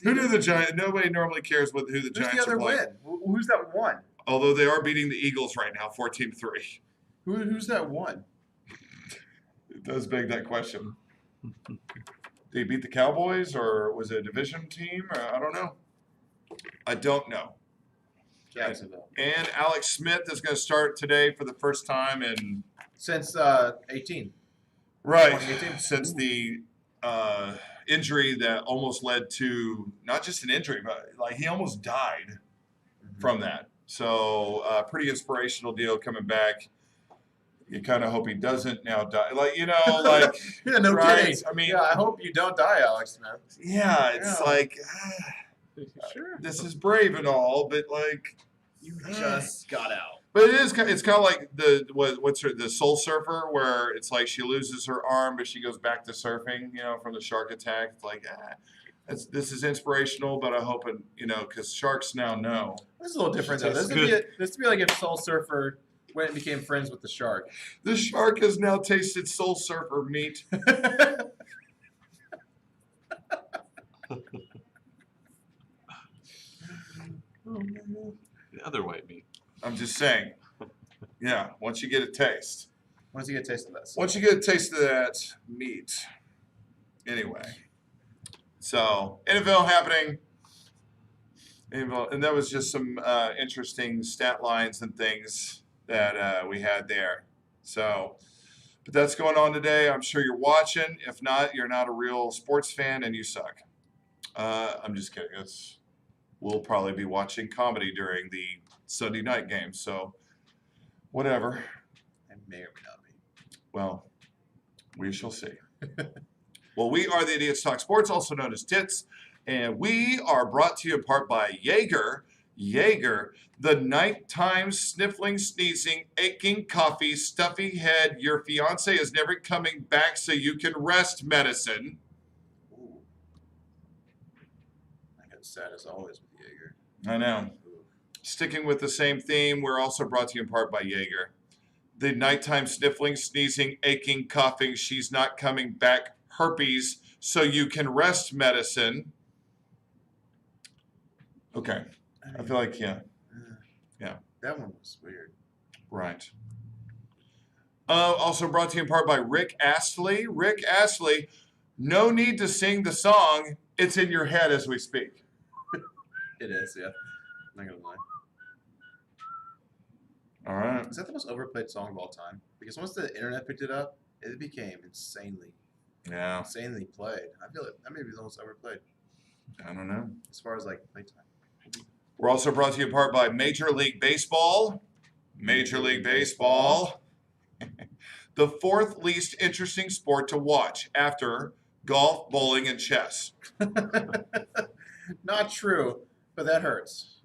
Who do the Giants? Nobody normally cares who the Who's Giants the other are playing. win? Who's that one? Although they are beating the Eagles right now, 14-3. Who's that one? It does beg that question. Did he beat the Cowboys, or was it a division team? Or, I don't know. I don't know. Jacksonville. And Alex Smith is going to start today for the first time in Since 18. right 2018? since the injury that almost led to not just an injury, but like he almost died from that. So pretty inspirational deal coming back. You kind of hope he doesn't now die. Like, you know, like Yeah, no right? kidding. I mean, Yeah, I hope you don't die, Alex Smith. yeah, it's Yeah. like Sure. this is brave and all, but like You just got out. But it's kind of like the Soul Surfer, where it's like she loses her arm, but she goes back to surfing, you know, from the shark attack. It's like, this is inspirational, but I hope it, you know, because sharks now know. This is a little different though. That's This would be like if Soul Surfer went and became friends with the shark. The shark has now tasted Soul Surfer meat. The other way, me. I'm just saying. Yeah, once you get a taste. Once you get a taste of this. Once you get a taste of that meat. Anyway. So, NFL happening. And that was just some interesting stat lines and things that we had there. So, but that's going on today. I'm sure you're watching. If not, you're not a real sports fan and you suck. I'm just kidding. We'll probably be watching comedy during the Sunday night game. So, whatever. I may or may not be. Well, we shall see. Well, we are the Idiots Talk Sports, also known as TITS, and we are brought to you in part by Jaeger. Jaeger, the nighttime sniffling, sneezing, aching coffee, stuffy head, your fiance is never coming back so you can rest medicine. Ooh. I got sad as always with Jaeger. I know. Sticking with the same theme, we're also brought to you in part by Jaeger. The nighttime sniffling, sneezing, aching, coughing, she's not coming back, herpes, so you can rest medicine. Okay. I feel like, yeah. That one was weird. Right. Also brought to you in part by Rick Astley. Rick Astley, no need to sing the song. It's in your head as we speak. It is, yeah. I'm not gonna lie. All right. Is that the most overplayed song of all time? Because once the internet picked it up, it became insanely played. I feel like that may be the most overplayed I don't know. as far as like playtime. We're also brought to you in part by Major League Baseball. Major League Baseball. The fourth least interesting sport to watch after golf, bowling, and chess. Not true, but that hurts.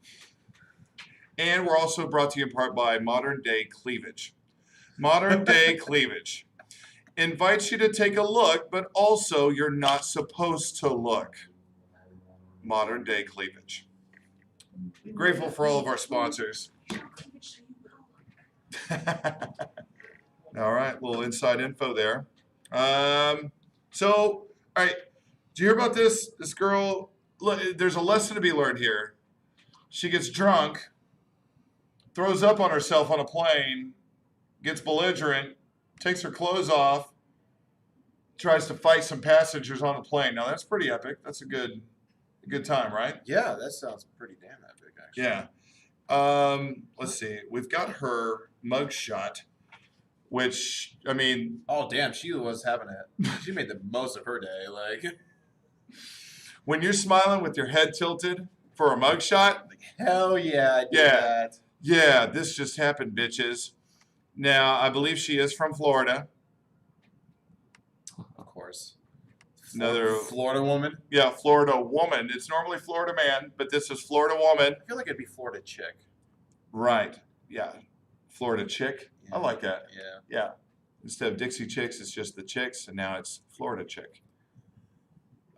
And we're also brought to you in part by Modern Day Cleavage. Modern Day Cleavage invites you to take a look, but also you're not supposed to look. Modern Day Cleavage. Grateful for all of our sponsors. All right, little inside info there. All right, did you hear about this? This girl, there's a lesson to be learned here. She gets drunk, throws up on herself on a plane, gets belligerent, takes her clothes off, tries to fight some passengers on the plane. Now, that's pretty epic. That's a good time, right? Yeah, that sounds pretty damn epic, actually. Yeah. Let's see. We've got her mugshot, which, I mean... Oh, damn, she was having it. She made the most of her day. Like, when you're smiling with your head tilted for a mugshot... hell yeah, I did that. Yeah, this just happened, bitches. Now, I believe she is from Florida. Of course. Another Florida woman? Yeah, Florida woman. It's normally Florida man, but this is Florida woman. I feel like it'd be Florida chick. Right. Yeah. Florida chick. Yeah. I like that. Yeah. Yeah. Instead of Dixie Chicks, it's just the chicks, and now it's Florida chick.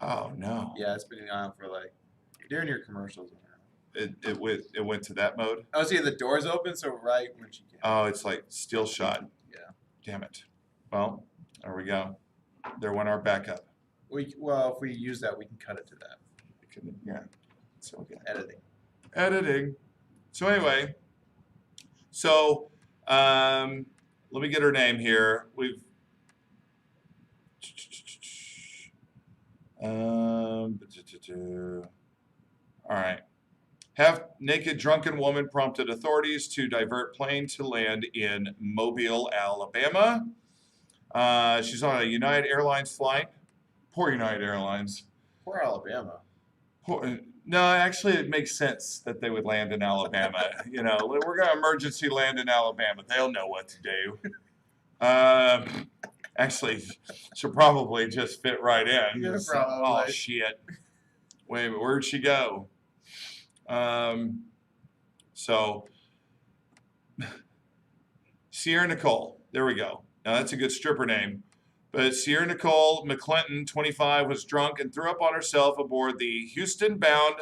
Oh, no. Yeah, it's been on for like, during your commercials. It went to that mode? Oh, see, the door's open, so right when she came. Oh, it's like still shot. Yeah. Damn it. Well, there we go. There went our backup. Well, if we use that, we can cut it to that. Yeah. So again. Editing. So anyway, let me get her name here. All right. Half-naked drunken woman prompted authorities to divert plane to land in Mobile, Alabama. She's on a United Airlines flight. Poor United Airlines. Poor Alabama. No, actually, it makes sense that they would land in Alabama. You know, we're going to emergency land in Alabama. They'll know what to do. Actually, she'll probably just fit right in. Yeah, So, probably. oh, shit. Wait a minute, where'd she go? Sierra Nicole. There we go. Now, that's a good stripper name. But Sierra Nicole McClinton, 25, was drunk and threw up on herself aboard the Houston-bound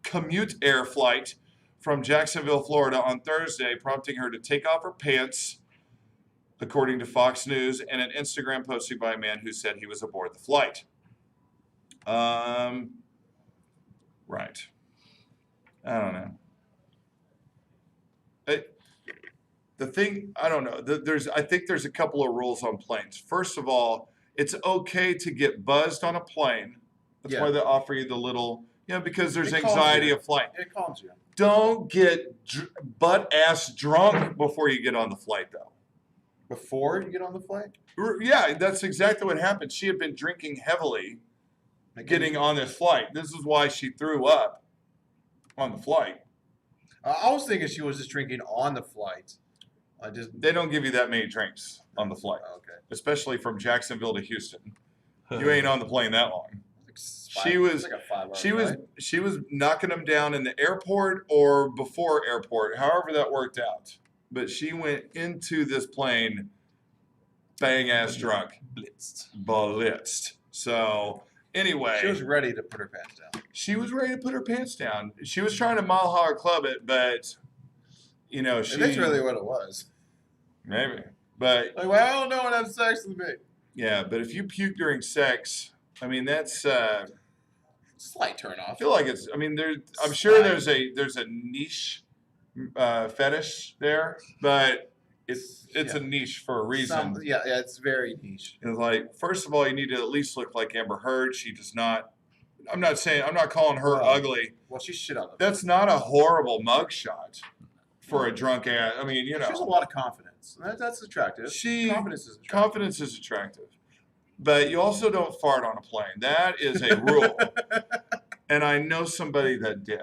commute air flight from Jacksonville, Florida on Thursday, prompting her to take off her pants, according to Fox News, and an Instagram posting by a man who said he was aboard the flight. Right. I don't know. The thing, I don't know. I think there's a couple of rules on planes. First of all, it's okay to get buzzed on a plane. That's why they offer you the little, because there's anxiety of flight. It calms you. Don't get butt-ass drunk before you get on the flight, though. Before you get on the flight? Yeah, that's exactly what happened. She had been drinking heavily getting on this flight. This is why she threw up on the flight. I was thinking she was just drinking on the flight. They don't give you that many drinks on the flight, Okay. especially from Jacksonville to Houston. You ain't on the plane that long. She was like a 5-hour she was knocking them down in the airport or before airport, however that worked out. But she went into this plane bang ass drunk, blitzed. So anyway, She was ready to put her pants down. she was ready to put her pants down. She was trying to Mile High Club it, but you know, I think that's really what it was. maybe, but Like, well, I don't know when have sex with me. yeah, but if you puke during sex, I mean, that's. Slight turn I off. feel like it's. I mean, I'm sure there's a niche fetish there, but it's a niche for a reason. Yeah, it's very niche. It's like, first of all, you need to at least look like Amber Heard. She does not. I'm not calling her Well, ugly. Well, she's shit on them. That's not a horrible mugshot for a drunk ass. I mean, you know, She has a lot of confidence. That's attractive. Confidence is attractive. Confidence is attractive. But you also don't fart on a plane. That is a rule. And I know somebody that did.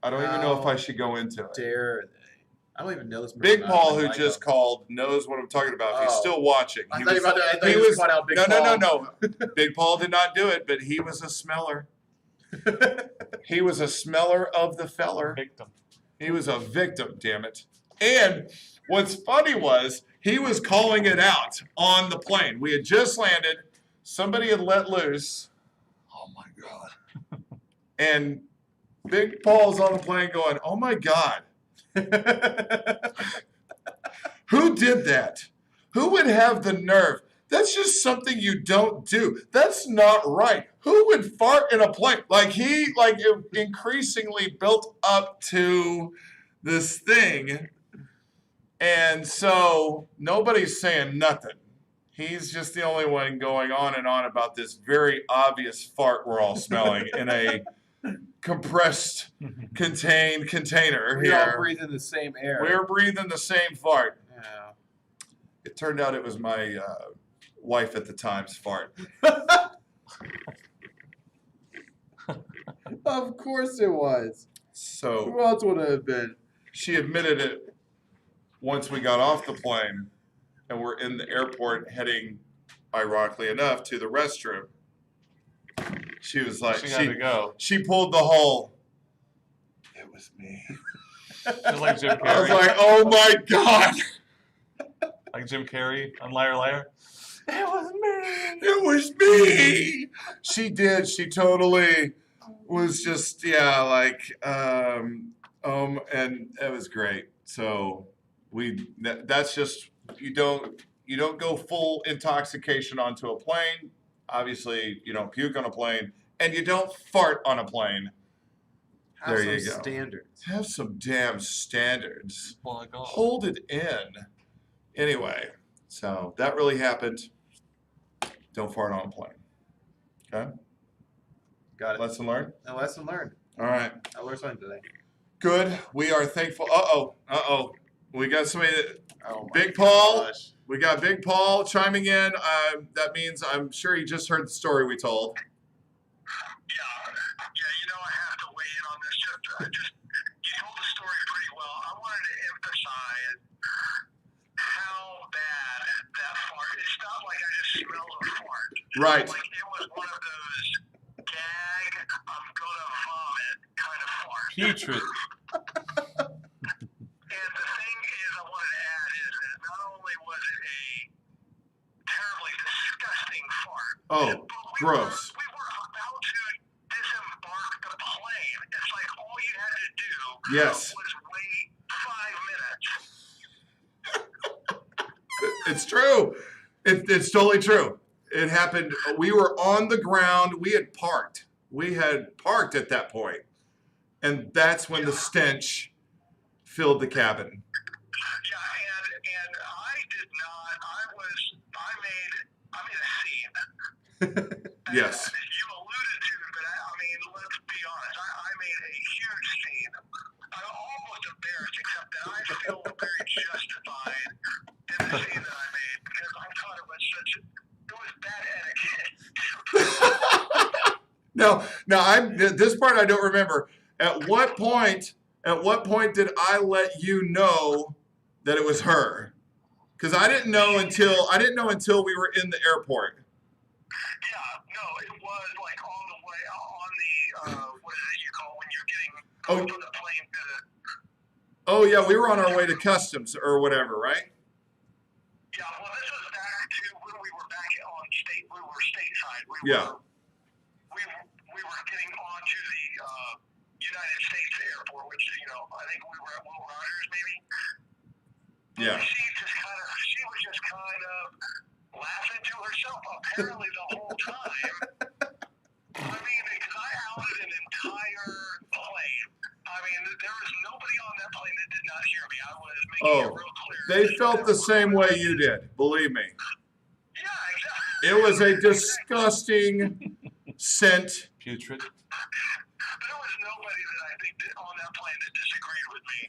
I don't even know if I should go into it. Dare they? I don't even know this person. Big Paul, who just called, knows what I'm talking about. He's still watching. I thought you was out Big Paul. No. Big Paul did not do it, but he was a smeller. He was a smeller of the feller. Victim. He was a victim, damn it. And what's funny was he was calling it out on the plane. We had just landed. Somebody had let loose. Oh my God. And Big Paul's on the plane going, oh my God. Who did that? Who would have the nerve? That's just something you don't do. That's not right. Who would fart in a plane? Like he increasingly built up to this thing. And so nobody's saying nothing. He's just the only one going on and on about this very obvious fart we're all smelling in a compressed, contained container We here. all breathe in the same air. We're breathing the same fart. Yeah. It turned out it was my wife at the time's fart. Of course it was. So Who else would it have been? she admitted it once we got off the plane and we're in the airport heading, ironically enough, to the restroom. She was like, She had to go. she pulled the whole, it was me. Just like Jim I was Carrey. like, oh my God. Like Jim Carrey on Liar Liar. It was me. It was me. She did. She totally was just, yeah, like, and it was great. So that's just, you don't go full intoxication onto a plane. Obviously, you don't puke on a plane, and you don't fart on a plane. Have There you some go. standards. Have some damn standards. Oh my God. Hold it in. Anyway, so that really happened. Don't fart on a plane. Okay? Got it. Lesson learned? A lesson learned. All right. I learned something today. Good. We are thankful. Uh-oh. We got somebody that, Oh my Big Paul. gosh. We got Big Paul chiming in. That means I'm sure he just heard the story we told. Yeah, I have to weigh in on this. You told the story pretty well. I wanted to emphasize how bad that fart. It's not like I just smelled a fart. Right. Like it was one of those gag, I'm gonna vomit kind of fart. Putrid. And the thing is, I wanted to add is that not only was it a terribly disgusting fart, Oh, but gross. we were about to disembark the plane. It's like all you had to do Yes. was wait 5 minutes. It's true. It's totally true. It happened. We were on the ground. We had parked. At that point. And that's when the stench filled the cabin. Yeah, and I did not. I made a scene. Yes. You alluded to it, but I mean, let's be honest. I made a huge scene. I'm almost embarrassed, except that I feel very justified in the scene that I made because I thought it was bad etiquette. Now this part I don't remember. At what point did I let you know that it was her? Because I didn't know until we were in the airport. Yeah, no, it was like on the way, what is it you call when you're getting from the plane to the... Oh yeah, we were on our way to customs or whatever, right? Yeah, well, this was back to when we were back on we were stateside. We were getting onto the United States airport, which, you know, I think we were at Will Rogers, maybe. Yeah. She was just kind of laughing to herself, apparently the whole time. I mean, because I outed an entire plane. I mean, there was nobody on that plane that did not hear me. I was making it real clear. They felt the same way you did, believe me. Yeah, exactly. It was a disgusting scent. Putrid. There was nobody that I think on that plane that disagreed with me.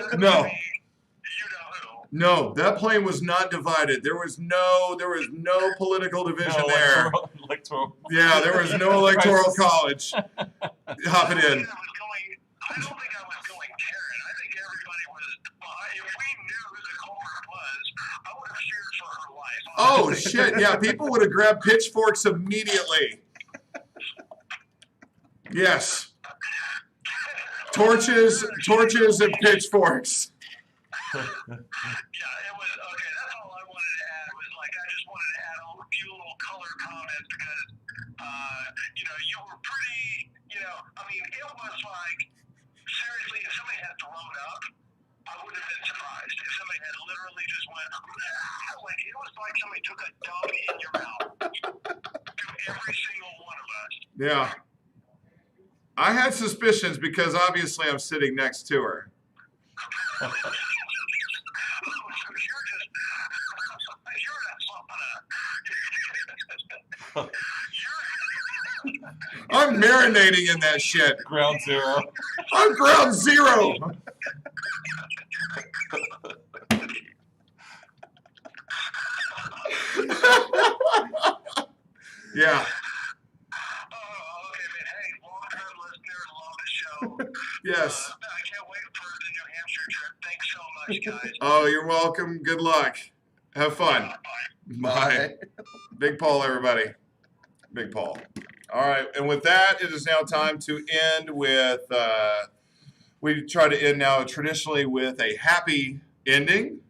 Except No. me, you know who. No, that plane was not divided. There was no political division there. Electoral. Yeah, there was no electoral college hopping in. I don't think I was going Karen. I think everybody was. If we knew who the culprit was, I would have feared for her life. Oh shit! Yeah, people would have grabbed pitchforks immediately. Yes, torches, and pitchforks. Yeah, it was okay. That's all I wanted to add. Was like I just wanted to add a few little color comments because, you know, you were pretty. You know, I mean, it was like seriously, if somebody had thrown up, I would have been surprised. If somebody had literally just went, like it was like somebody took a dump in your mouth to every single one of us. Yeah, I had suspicions because obviously I'm sitting next to her. So you're I'm marinating in that shit. Ground zero. I'm ground zero. Yeah. Oh, okay, man. Hey, long-time listeners, love the show. Yes. I can't wait for the New Hampshire trip. Thanks so much, guys. Oh, you're welcome. Good luck. Have fun. Bye. Big Paul, everybody. Big Paul. All right, and with that, it is now time to end with. We try to end now traditionally with a happy ending.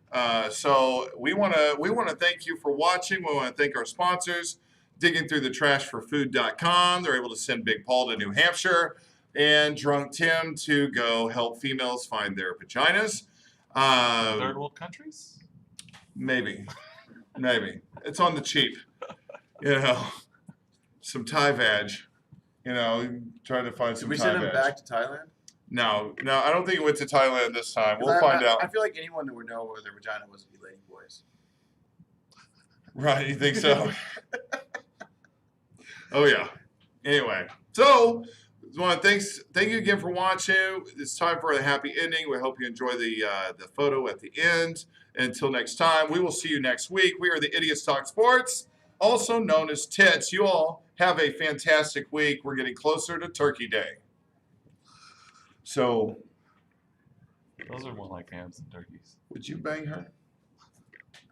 So we want to thank you for watching. We want to thank our sponsors, Digging Through the Trash for Food.com. They're able to send Big Paul to New Hampshire and Drunk Tim to go help females find their vaginas. Third world countries? Maybe. It's on the cheap. You know, some Thai vag. You know, trying to find some Did we Thai send him vag. back to Thailand? No, I don't think it went to Thailand this time. 'Cause We'll find out. I feel like anyone that would know where their vagina was would be lady boys. Right, you think so? Oh yeah. Anyway, so thank you again for watching. It's time for a happy ending. We hope you enjoy the photo at the end. Until next time, we will see you next week. We are the Idiots Talk Sports, also known as Tits. You all have a fantastic week. We're getting closer to Turkey Day. So, Those are more like hams than turkeys. would you bang her?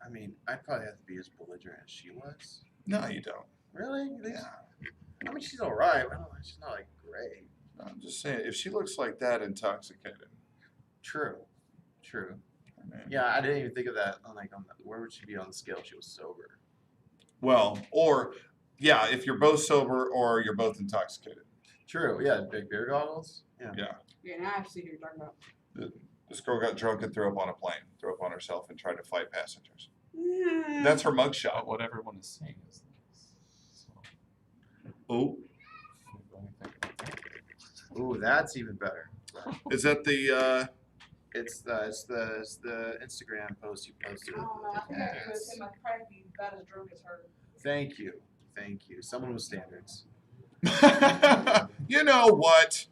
I mean, I'd probably have to be as belligerent as she was. No, you don't. Really? You think Yeah. so? I mean, she's all right. But I don't know. She's not like great. I'm just saying, if she looks like that intoxicated, True. I mean, Yeah, I didn't even think of that. Where would she be on the scale if she was sober? well, or yeah, if you're both sober or you're both intoxicated. True. Yeah, big beer goggles. Yeah. Yeah. Yeah, now I see who you're talking about. This girl got drunk and threw up on a plane, threw up on herself, and tried to fight passengers. Mm. That's her mugshot. But what everyone is saying is this. So, Oh, what do you think about that? Ooh, that's even better. is that the? It's the Instagram post you posted. I don't know. I think I could Yes. him. I could probably be about as drunk as her. Thank you. Someone with standards. You know what?